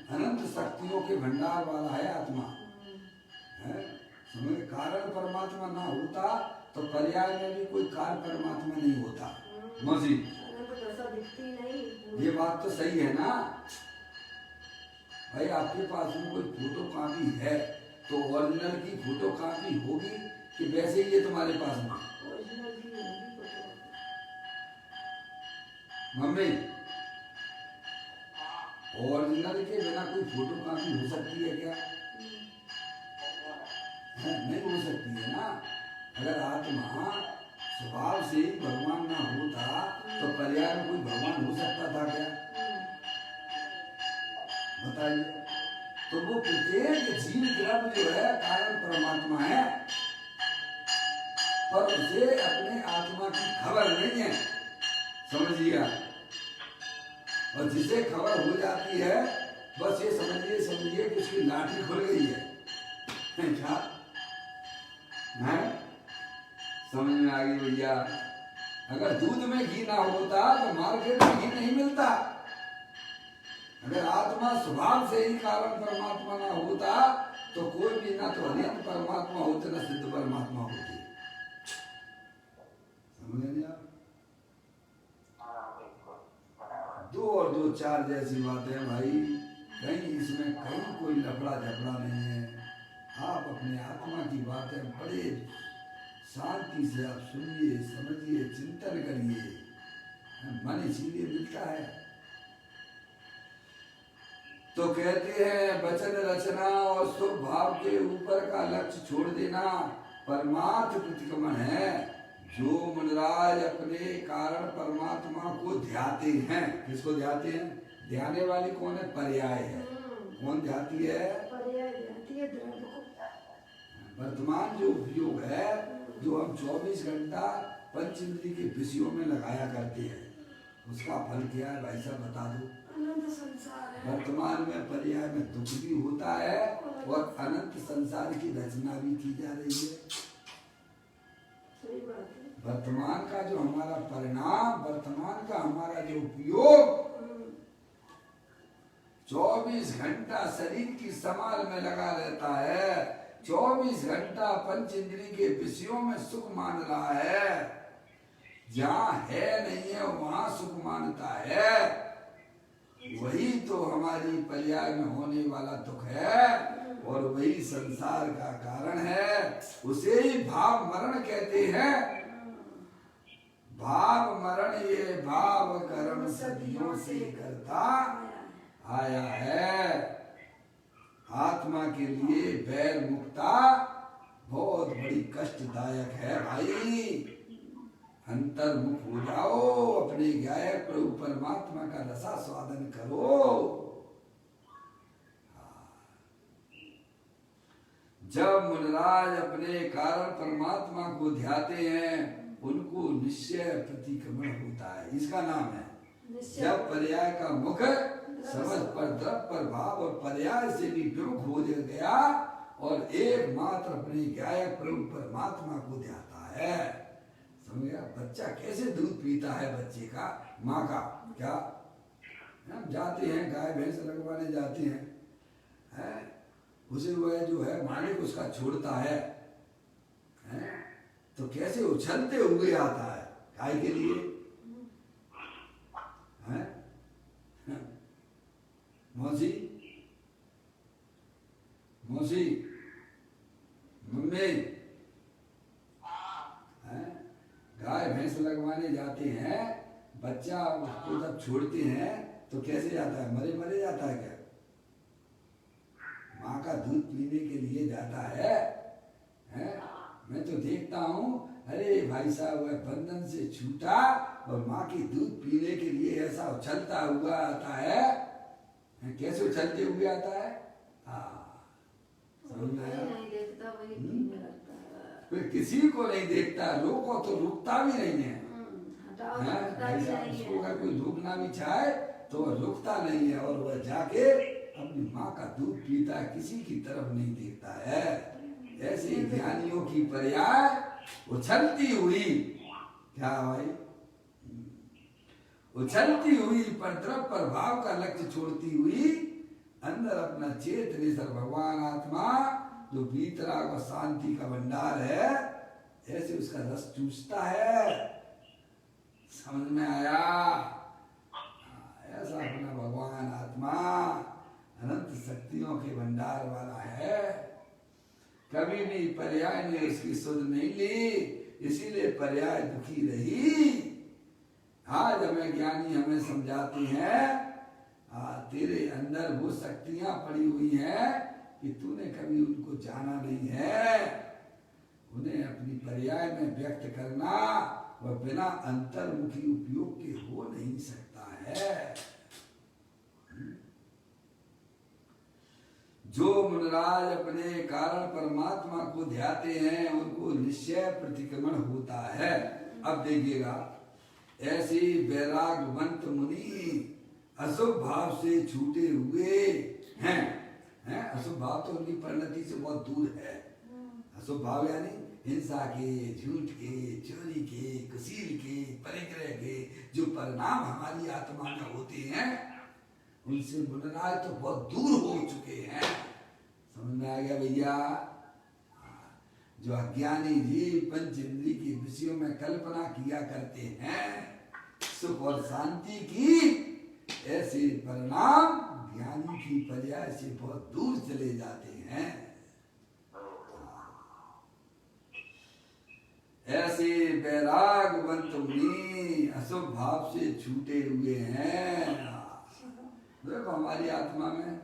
अनंत शक्तियों के भंडार वाला है आत्मा है। समझ? कारण परमात्मा ना होता तो पर्याय में भी कोई कार्य परमात्मा नहीं होता। मौसी ये बात तो सही है ना भाई? आपके पास में कोई फोटो कॉपी है तो ओरिजिनल की फोटो कॉपी होगी कि वैसे ही ये तुम्हारे पास में? मम्मी ओरिजिनल के बिना कोई फोटो कॉपी हो सकती है क्या? नहीं हो सकती है ना। अगर आत्मा स्वभाव से ही भगवान ना होता तो पर्याय में कोई भगवान हो सकता था क्या? बताइए। तो वो प्रत्येक जीव द्रव्य जो है कारण परमात्मा है, पर उसे अपने आत्मा की खबर नहीं है, समझिए। और जिसे खबर हो जाती है बस ये समझिए कि उसकी लाठी खुल गई है। क्या है? समझ में आ गई भैया? अगर दूध में घी ना होता तो मार्केट में घी नहीं मिलता। अगर आत्मा स्वभाव से ही कारण परमात्मा ना होता तो कोई भी ना तो अनंत परमात्मा होते ना सिद्ध परमात्मा होते। समझ नहीं आप? 2 और 2 4 जैसी बातें हैं भाई। कहीं इसमें कहीं कोई लफड़ा झपड़ा नहीं है। आप अपने आत्मा की बातें बड़े शांति से आप सुनिए, समझिए, चिंतन करिए, मन इसीलिए मिलता है। तो कहते हैं वचन रचना और शुभ भाव के ऊपर का लक्ष्य छोड़ देना परमार्थ प्रतिक्रमण है। जो मुनिराज अपने कारण परमात्मा को ध्याते हैं। किसको ध्याते हैं? ध्याने वाली कौन है? पर्याय है। कौन ध्याती है? पर्याय ध्याती है द्रव्य को। वर्तमान जो उपयोग है, जो हम 24 घंटा पंच इंद्रिय के विषयों में लगाया करते हैं, उसका फल क्या है भाई साहब बता दो? अनंत संसार है। वर्तमान में पर्याय में दुख भी होता है और अनंत संसार की रचना भी की जा रही है। सही बात है। वर्तमान का जो हमारा परिणाम, वर्तमान का हमारा जो उपयोग 24 घंटा शरीर की संभाल में लगा रहता है, 24 घंटा पंच इंद्रिय के विषयों में सुख मान रहा है। जहाँ है नहीं है वहां सुख मानता है, वही तो हमारी पर्याय में होने वाला दुख है और वही संसार का कारण है। उसे ही भाव मरण कहते हैं। भाव मरण ये भाव कर्म सदियों से करता आया है। आत्मा के लिए बैर मुक्ता बहुत बड़ी कष्टदायक है भाई। अंतर्मुख हो जाओ, अपने गायक प्रभु परमात्मा का रसा स्वादन करो। जब मुनिराज अपने कारण परमात्मा को ध्याते हैं उनको निश्चय प्रतिक्रमण होता है। इसका नाम है जब पर्याय का मुख समझ पर द्रव पर भाव और पर्याय से भी विमुख हो गया और एकमात्र अपने गायक प्रभु परमात्मा को ध्याता है। समझ गया? बच्चा कैसे दूध पीता है बच्चे का, माँ का? क्या हम जाते हैं गाय भैंस लगवाने जाते हैं, उसे वो है जो है मालिक उसका छोड़ता है, तो कैसे उछलते हुए आता है गाय के लिए, है? मौसी मौसी मम्मी, गाय भैंस लगवाने जाते हैं, बच्चा उसको जब छोड़ते हैं तो कैसे जाता है? मरे मरे जाता है क्या? माँ का दूध पीने के लिए जाता है, मैं तो देखता हूँ, अरे भाई साहब वह बंधन से छूटा और माँ की दूध पीने के लिए ऐसा उछलता हुआ आता है। कैसे उछलते हुए आता है? समझ में आया? नहीं देखता वही पीने लगता है। कोई किसी को नहीं देखता, लोग को तो रुकता भी नहीं है। उसको अगर कोई रुकना भी चाहे तो वह रुकता नहीं है और वह जाके अपनी माँ का दूध पीता है, किसी की तरफ नहीं देखता है। ऐसे ज्ञानियों की पर्याय उछलती हुई, क्या भाई, उछलती हुई पर द्रव पर भाव का लक्ष्य छोड़ती हुई अंदर अपना चेत निसर भगवान आत्मा जो बीतराग और शांति का भंडार है, ऐसे उसका रस चूसता है। समझ में आया? ऐसा अपना भगवान आत्मा अनंत शक्तियों के भंडार वाला है। कभी भी पर्याय ने उसकी सुध नहीं ली, इसीलिए पर्याय दुखी रही। आज हमें ज्ञानी हमें समझाती हैं तेरे अंदर वो शक्तियां पड़ी हुई हैं कि तूने कभी उनको जाना नहीं है। उन्हें अपनी पर्याय में व्यक्त करना वह बिना अंतर्मुखी उपयोग के हो नहीं सकता है। जो मुनिराज अपने कारण परमात्मा को ध्याते हैं उनको निश्चय प्रतिक्रमण होता है। अब देखिएगा, ऐसे वैरागवंत मुनि अशुभ भाव से छूटे हुए हैं। अशुभ भाव तो उनकी परिणति से बहुत दूर है। अशुभ भाव यानी हिंसा के, झूठ के, चोरी के, कुशील के, परिग्रह के जो परिणाम हमारी आत्मा में होते हैं उनसे मुनिराज तो बहुत दूर हो चुके हैं। समझ में आ गया भैया? जो अज्ञानी जीव पंच इंद्रिय के विषयों में कल्पना किया करते हैं सुख और शांति की, ऐसे परिणाम ज्ञानी की पर्याय से बहुत दूर चले जाते हैं। ऐसे वैरागवंत मुनि अशुभ भाव से छूटे हुए हैं। देखो हमारी आत्मा में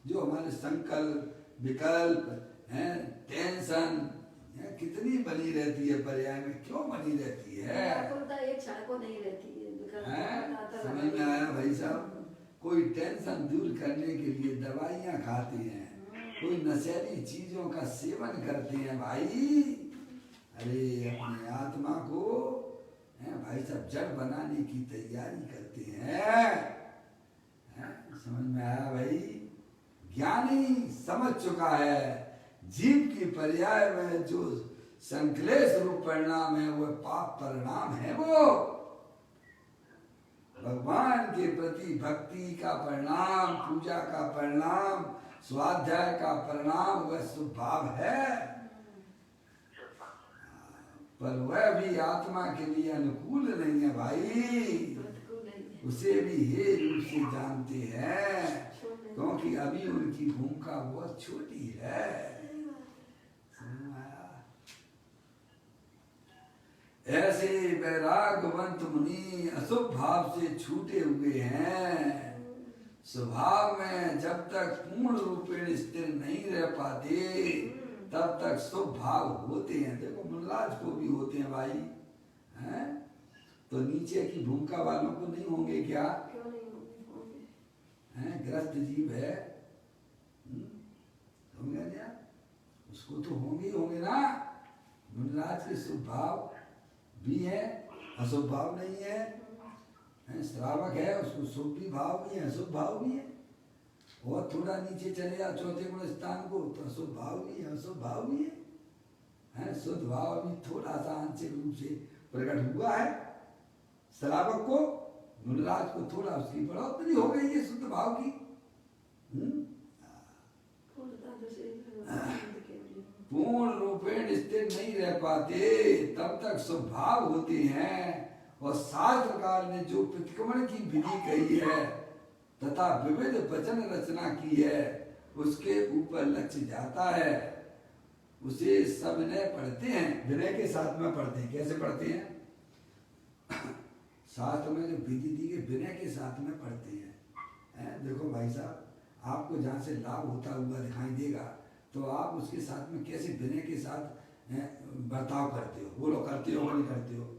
जो हमारे संकल्प विकल्प हैं, टेंशन कितनी बनी रहती है, पर्याय में क्यों बनी रहती है? एक क्षण को नहीं रहती है। समझ में आया भाई साहब? कोई टेंशन दूर करने के लिए दवाइयाँ खाते हैं, कोई नशीली चीजों का सेवन करते हैं भाई। अरे अपनी आत्मा को भाई साहब जड़ बनाने की तैयारी करते हैं। समझ में आया भाई? ज्ञानी समझ चुका है जीव की पर्याय में जो संक्लेश रूप परिणाम है वह पाप परिणाम है। वो भगवान के प्रति भक्ति का परिणाम, पूजा का परिणाम, स्वाध्याय का परिणाम वह स्वभाव है, पर वह भी आत्मा के लिए अनुकूल नहीं है भाई। उसे भी हे रूप से जानते हैं क्योंकि अभी उनकी भूमिका बहुत छोटी है। ऐसे वैरागवंत मुनि अशुभ भाव से छूटे हुए हैं। स्वभाव में जब तक पूर्ण रूपेण स्थिर नहीं रह पाते तब तक शुभ भाव होते हैं। देखो मुनिराज को भी होते हैं भाई, हैं? तो नीचे की भूमिका वालों को नहीं होंगे क्या? क्यों नहीं होंगे? हैं? ग्रस्त जीव है, होंगे क्या? उसको तो होंगे ना। मुनिराज के शुभ भाव भी है, अशुभ भाव नहीं है। श्रावक है, उसको शुभ भी भाव भी है, अशुभ भाव भी है। और थोड़ा नीचे चले जाओ चौथे गुण स्थान को तो अशुभ भाव भी है, अशुभ भाव भी है। शुद्ध भाव अभी थोड़ा सा आंशिक रूप से प्रकट हुआ है। श्रावक को, मुनिराज को थोड़ा उसकी बढ़ोतरी हो गई है शुद्ध भाव की। पूर्ण रूपेण स्थिर नहीं रह पाते तब तक स्वभाव होते हैं। और शास्त्रकार ने जो प्रतिक्रमण की विधि कही है तथा विविध वचन रचना की है उसके ऊपर लक्ष्य जाता है। उसे सब ने पढ़ते हैं, विनय के साथ में पढ़ते हैं। कैसे पढ़ते हैं? शास्त्र में जो विधि दी है विनय के साथ में पढ़ते हैं। देखो भाई साहब, आपको जहाँ से लाभ होता हुआ दिखाई देगा तो आप उसके साथ में कैसे विनय के साथ बर्ताव करते हो, बोलो करते हो नहीं करते हो?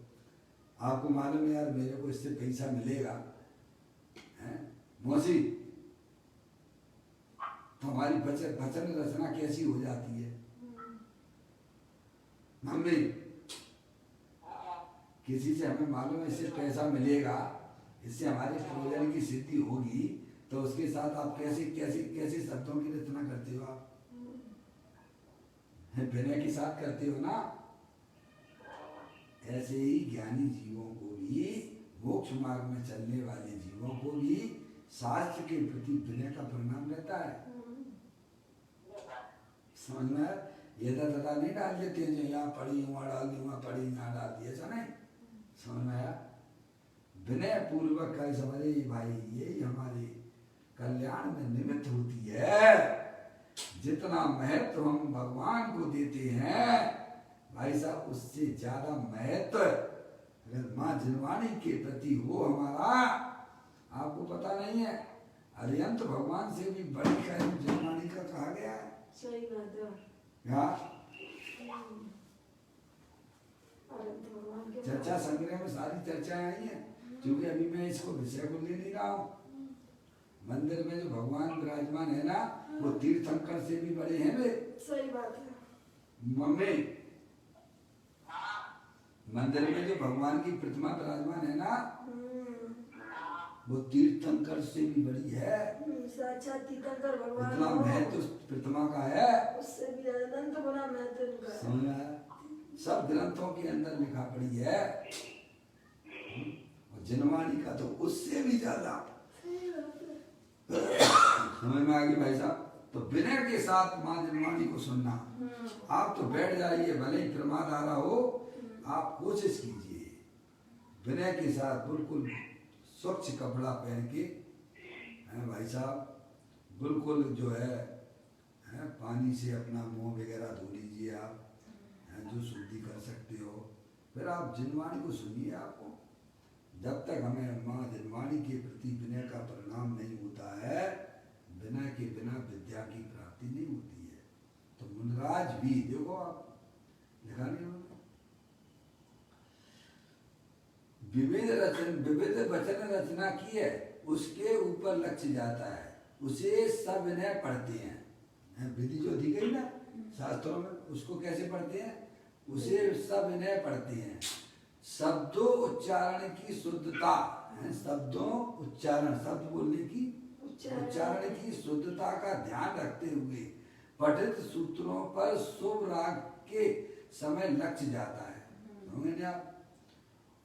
आपको मालूम है यार मेरे को इससे पैसा मिलेगा, मौसी, तो हमारी वचन रचना कैसी हो जाती है? मम्मी, किसी से हमें मालूम है इससे पैसा मिलेगा, इससे हमारे प्रयोजन की सिद्धि होगी, तो उसके साथ आप कैसे कैसे कैसे शब्दों की रचना करते हो? आप विनय के साथ करते हो ना। ऐसे ही ज्ञानी जीवों को भी, मोक्ष मार्ग में चलने वाले जीवों को भी शास्त्र के प्रति विनय का परिणाम रहता है। समझ में? ये तथा नहीं डाल देते जो यहाँ पढ़ी वहाँ डाल दी, वहाँ पढ़ी यहाँ डाल दी, ऐसा नहीं। समझ में आया? विनय पूर्वक का समझे भाई, यही हमारे कल्याण में निमित्त होती है। जितना महत्व हम भगवान को देते हैं भाई साहब, उससे ज्यादा महत्व अगर माँ जिनवाणी के प्रति हो हमारा, आपको पता नहीं है अरिहंत भगवान से भी बड़ी कायम जनवाणी का कहा गया है। सही बात है। क्या अरे तो भगवान के चर्चा संग्रह में सारी चर्चाएं आई हैं, क्योंकि अभी मैं इसको विषय को ले नहीं रहा हूँ। मंदिर में जो भगवान विराजमान है ना, वो तीर्थंकर से भी बड़े हैं वे। सही बात है। मम्मी, मंदिर में जो भगवान की प्रतिमा विराजमान है ना, वो तीर्थंकर से भी बड़ी है। साक्षात तीर्थंकर भगवान इतना हो, महत्व उस प्रतिमा का है, उससे भी अनंत गुना महत्व इनका है। समझ में आया? सब ग्रंथों के अंदर लिखा पड़ी है, और जनवाणी का तो उससे भी ज्यादा। सही बात है। समझ में आ गई भाई साहब? तो विनय के साथ माँ जनवाणी को सुनना। आप तो बैठ जाइए, भले ही प्रमाद आ रहा हो, आप कोशिश कीजिए विनय के साथ, बिल्कुल स्वच्छ कपड़ा पहन के, हैं भाई साहब, बिल्कुल जो है पानी से अपना मुंह वगैरह धो लीजिए आप, जो शुद्धि कर सकते हो। फिर आप जनवाणी को सुनिए। आपको जब तक हमें माँ जनवाणी के प्रति विनय का परिणाम नहीं होता है, विनय के बिना विद्या की प्राप्ति नहीं होती है। तो मुनराज भी देखो, आप लिखा नहीं उन्होंने, विविध वचन रचना की है, उसके ऊपर लक्ष्य जाता है, उसे सब विनय पढ़ते हैं। विधि जो दी गई ना शास्त्रों में, उसको कैसे पढ़ते हैं? उसे सब विनय पढ़ते हैं। शब्दों उच्चारण की शुद्धता, शब्दों उच्चारण, शब्द बोलने की उच्चारण की शुद्धता का ध्यान रखते हुए पठित सूत्रों पर शुभ राग के समय लक्ष्य जाता है। समझे आप?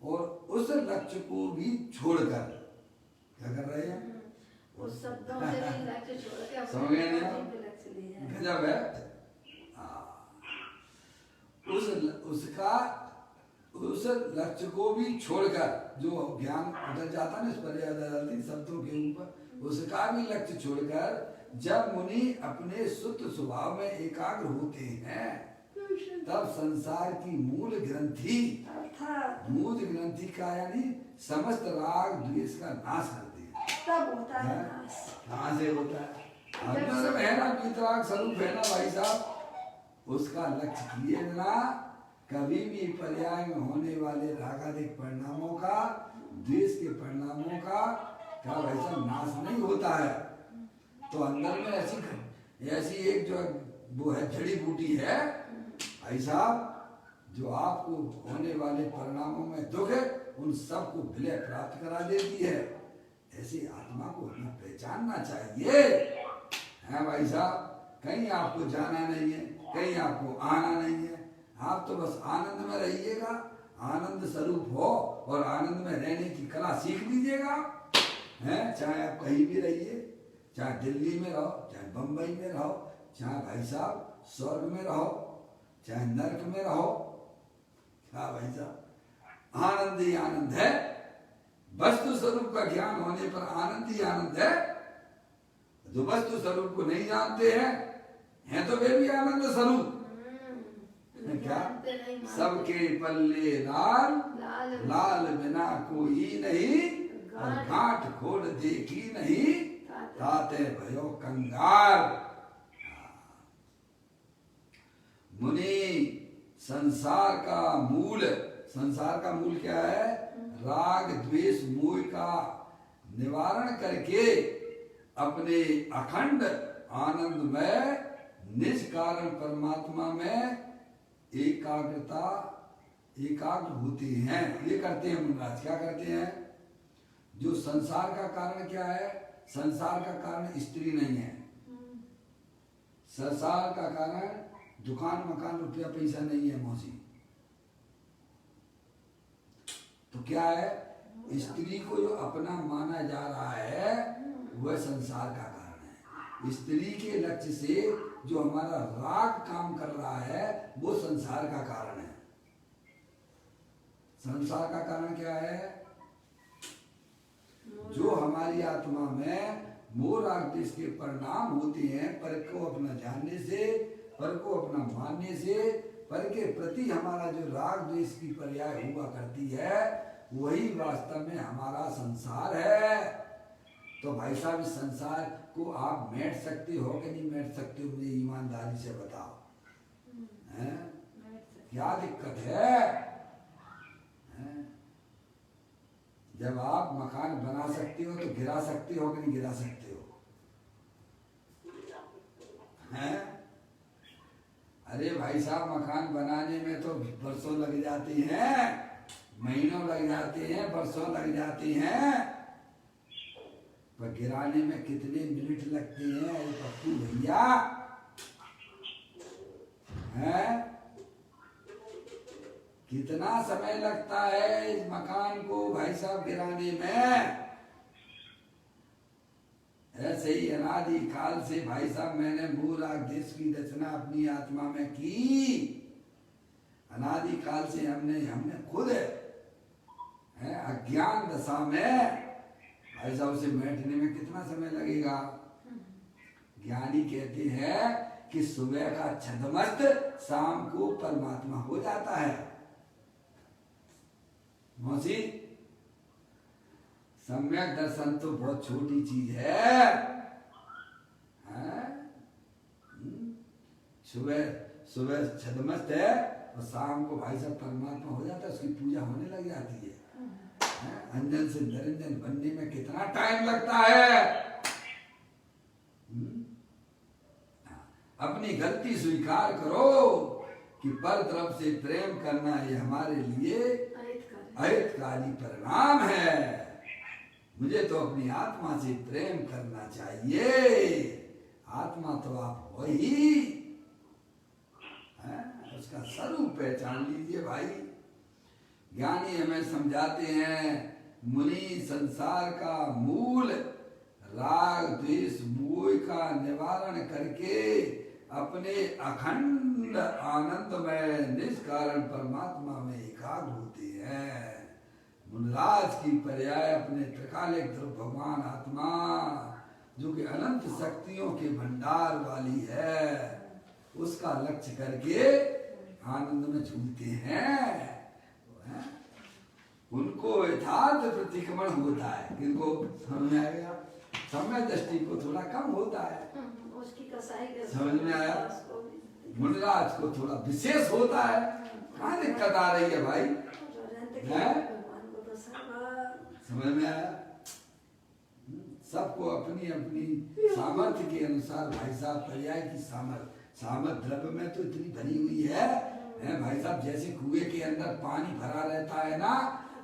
और उस लक्ष्य को भी छोड़कर क्या कर रहे हैं? उस शब्दों से भी लक्ष्य छोड़ के अपने समझ गए ना? पे लक्ष्य लिया है। गजब है। उस लक्ष्य को भी छोड़कर, जो ज्ञान उधर जाता ना, इस पर शब्दों के ऊपर, उसका भी लक्ष्य छोड़कर जब मुनि अपने शुद्ध स्वभाव में एकाग्र होते हैं, तब संसार की मूल ग्रंथि का यानी समस्त राग द्वेष का नाश करते हैं। तब होता है नाश। कहाँ से होता है? अंदर में है ना, वितराग स्वरूप है ना भाई साहब, उसका लक्ष्य किए बिना कभी भी पर्याय में होने वाले रागादिक परिणामों का, द्वेष के परिणामों का क्या भाई साहब नाश नहीं होता है। तो अंदर में ऐसी एक जो वो है जड़ी बूटी है भाई साहब, जो आपको होने वाले परिणामों में दुख है, उन सब को विलय प्राप्त करा देती है। ऐसी आत्मा को हमें पहचानना चाहिए, है भाई साहब। कहीं आपको जाना नहीं है, कहीं आपको आना नहीं है, आप तो बस आनंद में रहिएगा, आनंद स्वरूप हो, और आनंद में रहने की कला सीख लीजिएगा। हैं, चाहे आप कहीं भी रहिए, चाहे दिल्ली में रहो, चाहे बंबई में रहो, चाहे भाई साहब स्वर्ग में रहो, चाहे नरक में रहो, क्या भाई साहब आनंद ही आनंद है। वस्तु स्वरूप का ज्ञान होने पर आनंद ही आनंद है। जो वस्तु स्वरूप को नहीं जानते हैं तो वे भी आनंद स्वरूप। क्या? सबके पल्ले लाल लाल बिना कोई नहीं, और गांठ खोल देखी नहीं, ताते भयो कंगाल। मुनि संसार का मूल क्या है? राग द्वेष मोह का निवारण करके अपने अखंड आनंद में निज कारण परमात्मा में एकाग्र होते हैं। ये करते हैं मुनिराज। क्या करते हैं? जो संसार का कारण क्या है? संसार का कारण स्त्री नहीं है। संसार का कारण दुकान मकान रुपया पैसा नहीं है मौसी। तो क्या है? स्त्री को जो अपना माना जा रहा है वह संसार का कारण है। स्त्री के लक्ष्य से जो हमारा राग काम कर रहा है वो संसार का कारण है। संसार का कारण क्या है? जो हमारी आत्मा में मोह राग द्वेष के परिणाम होते हैं, पर को अपना जानने से, पर को अपना मानने से, पर के प्रति हमारा जो राग द्वेष की पर्याय हुआ करती है, वही वास्तव में हमारा संसार है। तो भाई साहब इस संसार को आप मेट सकते हो कि नहीं मेट सकते हो, मुझे ईमानदारी से बताओ। हैं? क्या दिक्कत है? हैं? जब आप मकान बना सकते हो तो गिरा सकते हो कि नहीं गिरा सकते हो? हैं? अरे भाई साहब मकान बनाने में तो बरसों लग जाती हैं, महीनों लग जाते हैं, बरसों लग जाती हैं, पर गिराने में कितने मिनट लगते हैं अरे पप्पू भैया? हैं? कितना समय लगता है इस मकान को भाई साहब गिराने में? ऐसे ही अनादि काल से भाई साहब मैंने मूल देश की रचना अपनी आत्मा में की। अनादि काल से हमने खुद अज्ञान दशा में भाई साहब उसे बैठने में कितना समय लगेगा? ज्ञानी कहते हैं कि सुबह का छदमस्त शाम को परमात्मा हो जाता है। मौसी सम्यक दर्शन तो बहुत छोटी चीज है। सुबह सुबह छदमस्त है और शाम को भाई साहब परमात्मा हो जाता है, उसकी पूजा होने लग जाती है। अंजन से निरंजन बनने में कितना टाइम लगता है? अपनी गलती स्वीकार करो कि पर तरफ से प्रेम करना ये हमारे लिए अहितकारी परिणाम है। मुझे तो अपनी आत्मा से प्रेम करना चाहिए। आत्मा तो आप हो ही, उसका स्वरूप पहचान लीजिए भाई। ज्ञानी हमें समझाते हैं मुनि संसार का मूल राग द्वेष मोह का निवारण करके अपने अखंड आनंद में निष्कारण परमात्मा में एकाग्र होते हैं। मुनराज की पर्याय अपने त्रिकालिक ध्रुव भगवान आत्मा जो कि अनंत शक्तियों के भंडार वाली है, उसका लक्ष्य करके आनंद में झूमते हैं। उनको यथार्थ प्रतिक्रमण होता है। किनको समझ में आएगा? समय दृष्टि को थोड़ा कम होता है। समझ में आया? मुनराज को थोड़ा विशेष होता है। कहाँ दिक्कत आ रही है भाई? है? समझ में आया? सबको अपनी अपनी सामर्थ्य के अनुसार भाई साहब पर्याय की सामर्थ्य द्रव्य में तो इतनी भरी हुई है भाई साहब। जैसे कुएं के अंदर पानी भरा रहता है ना,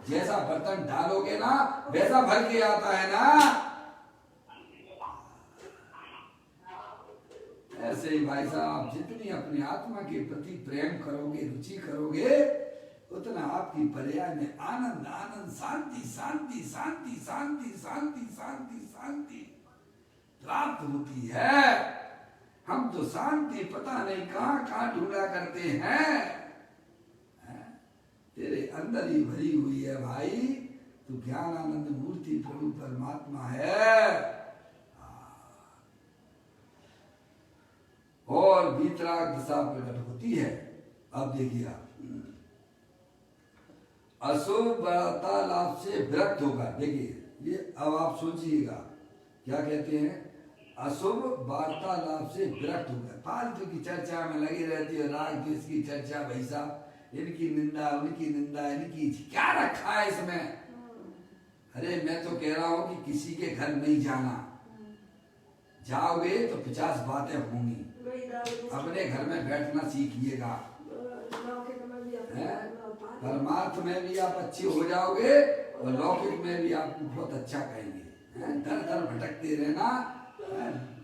जैसा बर्तन डालोगे ना वैसा भर के आता है ना, ऐसे ही भाई साहब जितनी अपनी आत्मा के प्रति प्रेम करोगे, रुचि करोगे, उतना आपकी पर्याय में आनंद आनंद शांति शांति शांति शांति शांति शांति शांति प्राप्त होती है। हम तो शांति पता नहीं कहाँ कहाँ ढूंढा करते हैं। तेरे अंदर ही भरी हुई है भाई। तू ज्ञान आनंद मूर्ति प्रभु परमात्मा है। और वीतराग दशा प्रकट होती है। अब देखिए आप, अशुभ वार्तालाप से विरक्त होगा। देखिए ये अब आप सोचिएगा क्या कहते हैं, अशुभ वार्तालाप से विरक्त होगा। फालतू की चर्चा में लगी रहती है, राग द्वेष की चर्चा। भाई साहब इनकी निंदा उनकी निंदा, इनकी क्या रखा है इसमें? अरे मैं तो कह रहा हूं कि किसी के घर नहीं जाना, जाओगे तो 50 बातें होंगी। अपने घर में बैठना सीखिएगा। परमार्थ में भी आप अच्छे हो जाओगे और लौकिक में भी आपको बहुत अच्छा कहेंगे। दर दर भटकते रहना,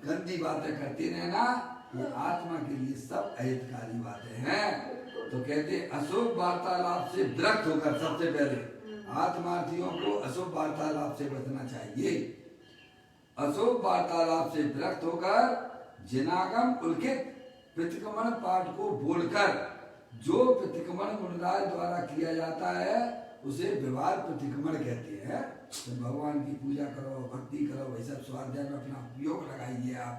गंदी बातें करते रहना, ये आत्मा के लिए सब अहितकारी बातें हैं। तो कहते अशुभ वार्तालाप से विरक्त होकर, सबसे पहले आत्मार्थियों को अशुभ वार्तालाप से बचना चाहिए। अशुभ वार्तालाप से विरक्त होकर जिनागम उल्कित प्रतिक्रमण पाठ को बोलकर, जो प्रतिक्रमण मुनराज द्वारा किया जाता है उसे व्यवहार प्रतिक्रमण कहते हैं। तो भगवान की पूजा करो, भक्ति करो, वैसा स्वाध्याय में अपना उपयोग लगाइए आप।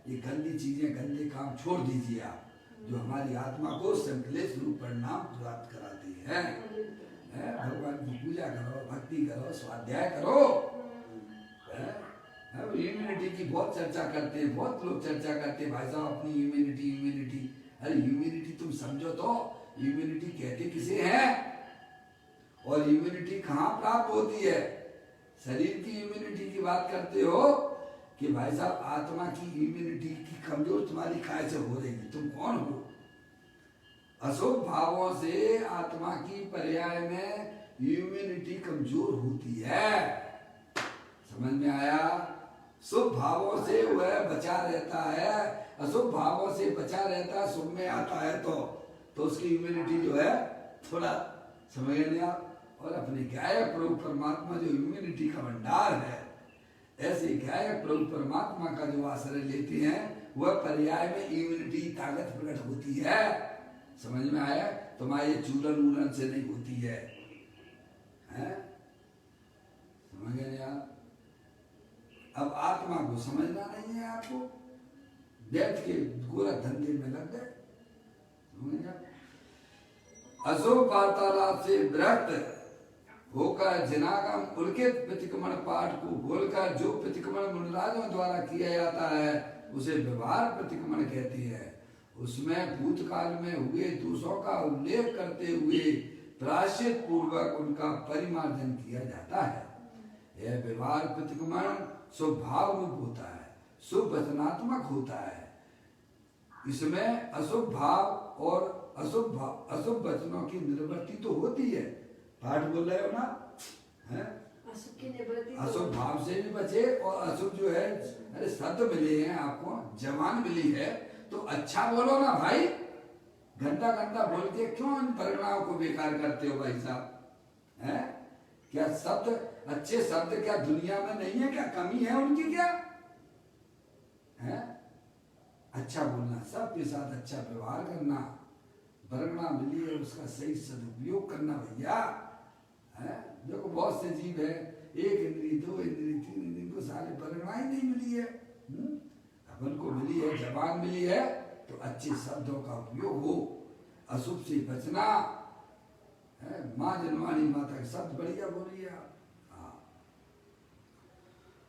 ये गंदी चीजें, गंदे काम छोड़ दीजिए आप, जो हमारी आत्मा को संकलेश रूप परिणाम प्राप्त कराती है। भगवान की पूजा करो, भक्ति करो, स्वाध्याय करो। इम्यूनिटी की बहुत चर्चा करते हैं, बहुत लोग चर्चा करते हैं भाई साहब अपनी इम्यूनिटी इम्यूनिटी। अरे इम्यूनिटी तुम समझो तो, इम्यूनिटी कहते किसे हैं और इम्यूनिटी कहाँ प्राप्त होती है? शरीर की इम्यूनिटी की बात करते हो कि भाई साहब आत्मा की इम्यूनिटी की कमजोर तुम्हारी काय से हो रही है? तुम कौन हो? अशुभ भावों से आत्मा की पर्याय में इम्यूनिटी कमजोर होती है। समझ में आया? शुभ भावों से वह बचा रहता है, अशुभ भावों से बचा रहता है, शुभ में आता है तो उसकी इम्यूनिटी जो है थोड़ा समझ नहीं आप। और अपने गायक प्रभु परमात्मा जो इम्यूनिटी का भंडार है, ऐसे गायक प्रभु परमात्मा का जो आश्रय लेते हैं वह पर्याय में इम्यूनिटी ताकत प्रकट होती है। समझ में आया? तुम्हारे चूरन वूरन से नहीं होती है, हैं? समझ गए आप? अब आत्मा को समझना नहीं है आपको, बैठ के पूरा धंधे में लग गए। समझ गए? अशुभ वार्तालाप से विरक्त होकर जिनागम उल्कित प्रतिक्रमण पाठ को बोलकर जो प्रतिक्रमण मुनिराजों द्वारा किया जाता है उसे व्यवहार प्रतिक्रमण कहते हैं। उसमें भूतकाल में हुए दोषों का उल्लेख करते हुए प्रायश्चित पूर्वक उनका परिमार्जन किया जाता है। यह व्यवहार प्रतिक्रमण स्वभाव रूप होता है, शुभ वचनात्मक होता है। इसमें अशुभ भाव और अशुभ वचनों की निवृत्ति तो होती है। पाठ बोल रहे हो ना, हैं? अशुभ की निवृत्ति अशुभ भाव से भी बचे और अशुभ जो है, अरे शब्द मिले हैं आपको, जवान मिली है तो अच्छा बोलो ना भाई। घंटा घंटा बोल के क्यों इन परिणामों को बेकार करते हो भाई साहब? हैं? क्या शब्द, अच्छे शब्द क्या दुनिया में नहीं है? क्या कमी है उनकी? क्या है? अच्छा बोलना, सबके साथ अच्छा व्यवहार करना, वर्णना मिली है उसका सही सदुपयोग करना भैया। है? देखो बहुत से जीव है, एक इंद्री, दो इंद्री, तीन इंद्री को सारे वर्णना ही नहीं मिली है। अपन को मिली है, जबान मिली है तो अच्छे शब्दों का उपयोग हो, अशुभ से बचना है। माँ जनवाणी माता के शब्द बढ़िया बोलिए आप।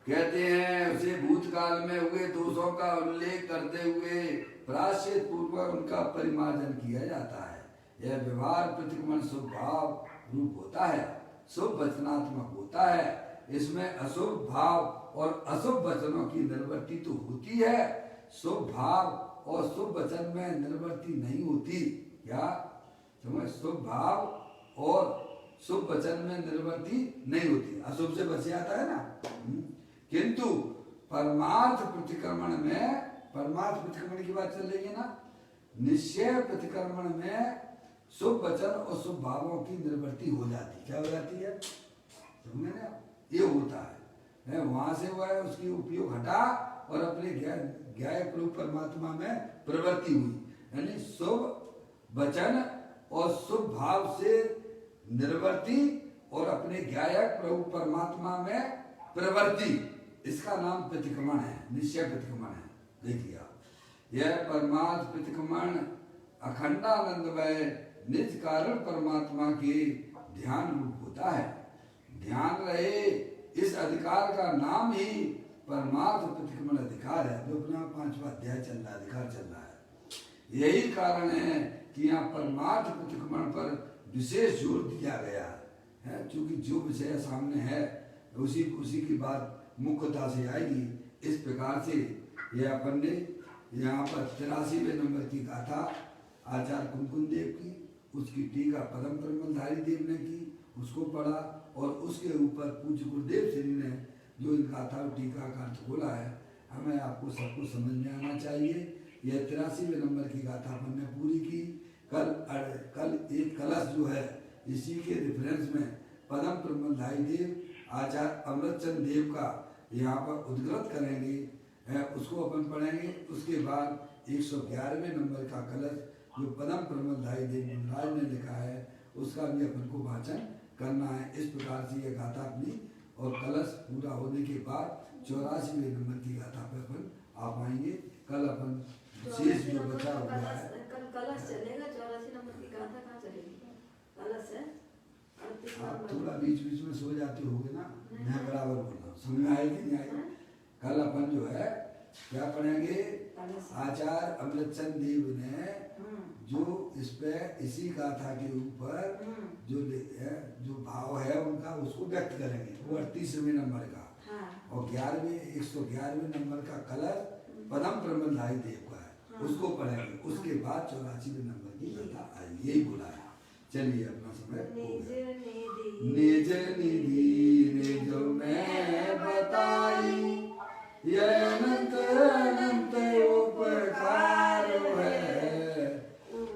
कहते हैं उसे भूतकाल में हुए दोषों का उल्लेख करते हुए प्रायश्चित पूर्वक उनका परिमार्जन किया जाता है। यह व्यवहार प्रतिक्रमण शुभ भाव रूप होता है, शुभ वचनात्मक होता है। इसमें अशुभ भाव और अशुभ वचनों की निवृत्ति तो होती है, शुभ भाव और शुभ वचन में निवृत्ति नहीं होती। क्या समझ? शुभ भाव और शुभ वचन में निवृत्ति नहीं होती, अशुभ से बच जाता है ना। किंतु परमार्थ प्रतिक्रमण में, परमार्थ प्रतिक्रमण की बात चल रही है ना, निश्चय प्रतिक्रमण में शुभ वचन और शुभ भावों की निवृत्ति हो जाती। क्या हो जाती है? समझे ना? ये होता है वहां से वह उसकी उपयोग हटा और अपने ज्ञाय प्रभु परमात्मा में प्रवृत्ति हुई, यानी शुभ वचन और शुभ भाव से निवृत्ति और अपने ज्ञायक प्रभु परमात्मा में प्रवृत्ति। इसका नाम प्रतिक्रमण है, निश्चय प्रतिक्रमण है। देखिए आप, यह परमार्थ प्रतिक्रमण अखंडानंदमय निज कारण परमात्मा के ध्यान रूप होता है। ध्यान रहे इस अधिकार का नाम ही परमार्थ प्रतिक्रमण अधिकार है, जो अपना 5वां अध्याय चल रहा है, अधिकार चल रहा है। यही कारण है कि यहाँ परमार्थ प्रतिक्रमण पर विशेष जोर दिया गया है, क्योंकि जो विषय सामने है उसी की बात मुख्यता से आएगी। इस प्रकार से यह अपन ने यहाँ पर 83वें नंबर की गाथा आचार्य कुमकुम देव की, उसकी टीका परम परिमलधारी देव ने की, उसको पढ़ा और उसके ऊपर पूज्य गुरुदेव श्री ने जो इन गाथा और टीका का अर्थ बोला है, हमें आपको सबको समझ में आना चाहिए। यह 83वें नंबर की गाथा अपन ने पूरी की। कल एक कलश जो है इसी के रेफरेंस में परम परिमलधारी देव आचार्य अमृतचंद देव का यहाँ पर उद्गृत करेंगे, उसको अपन पढ़ेंगे। उसके बाद 111वें नंबर का कलश जो परम परिमलधारी देव महाराज ने लिखा है उसका भी अपन को वाचन करना है। इस प्रकार से ये गाथा अपनी और कलश पूरा होने के बाद 84वें नंबर की गाथा पे अपन आ पाएंगे। कल अपन शेष जो बचा हुआ है, कल कलश चलेगा। 84 नंबर की गाथा कहाँ चलेगी? कलश है। आप थोड़ा बीच बीच में सो जाते होगे ना, मैं बराबर बोल रहा हूँ, समझ में आएगी नहीं आएगी? कल अपन जो है क्या पढ़ेंगे, आचार्य अमृतचंद देव ने जो इस पे इसी गाथा के ऊपर जो भाव है उनका उसको व्यक्त करेंगे। वो 38वें नंबर का और 111वें नंबर का कलश पदम प्रबंधाई देव का है, उसको पढ़ेंगे। उसके बाद 84वें नंबर की गाथा आएगी, यही बुलाया। चलिए अपना समय हो गया। निज निधि निज में बताई, ये अनंत अनंत उपकार है,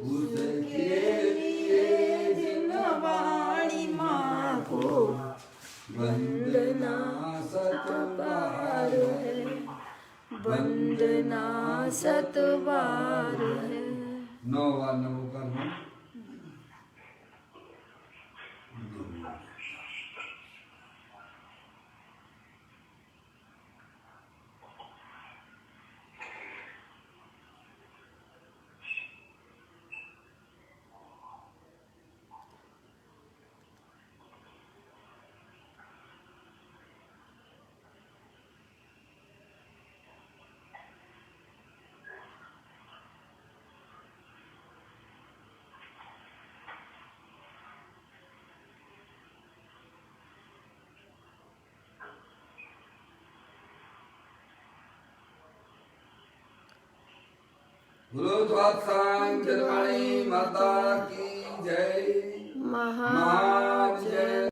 उसके लिए जिन वाणी माँ को वंदना सतबार है, वंदना सतबार है। 9 बार नमो करना। गुरु द्वादशांग जन्मणि माता की जय। महाजय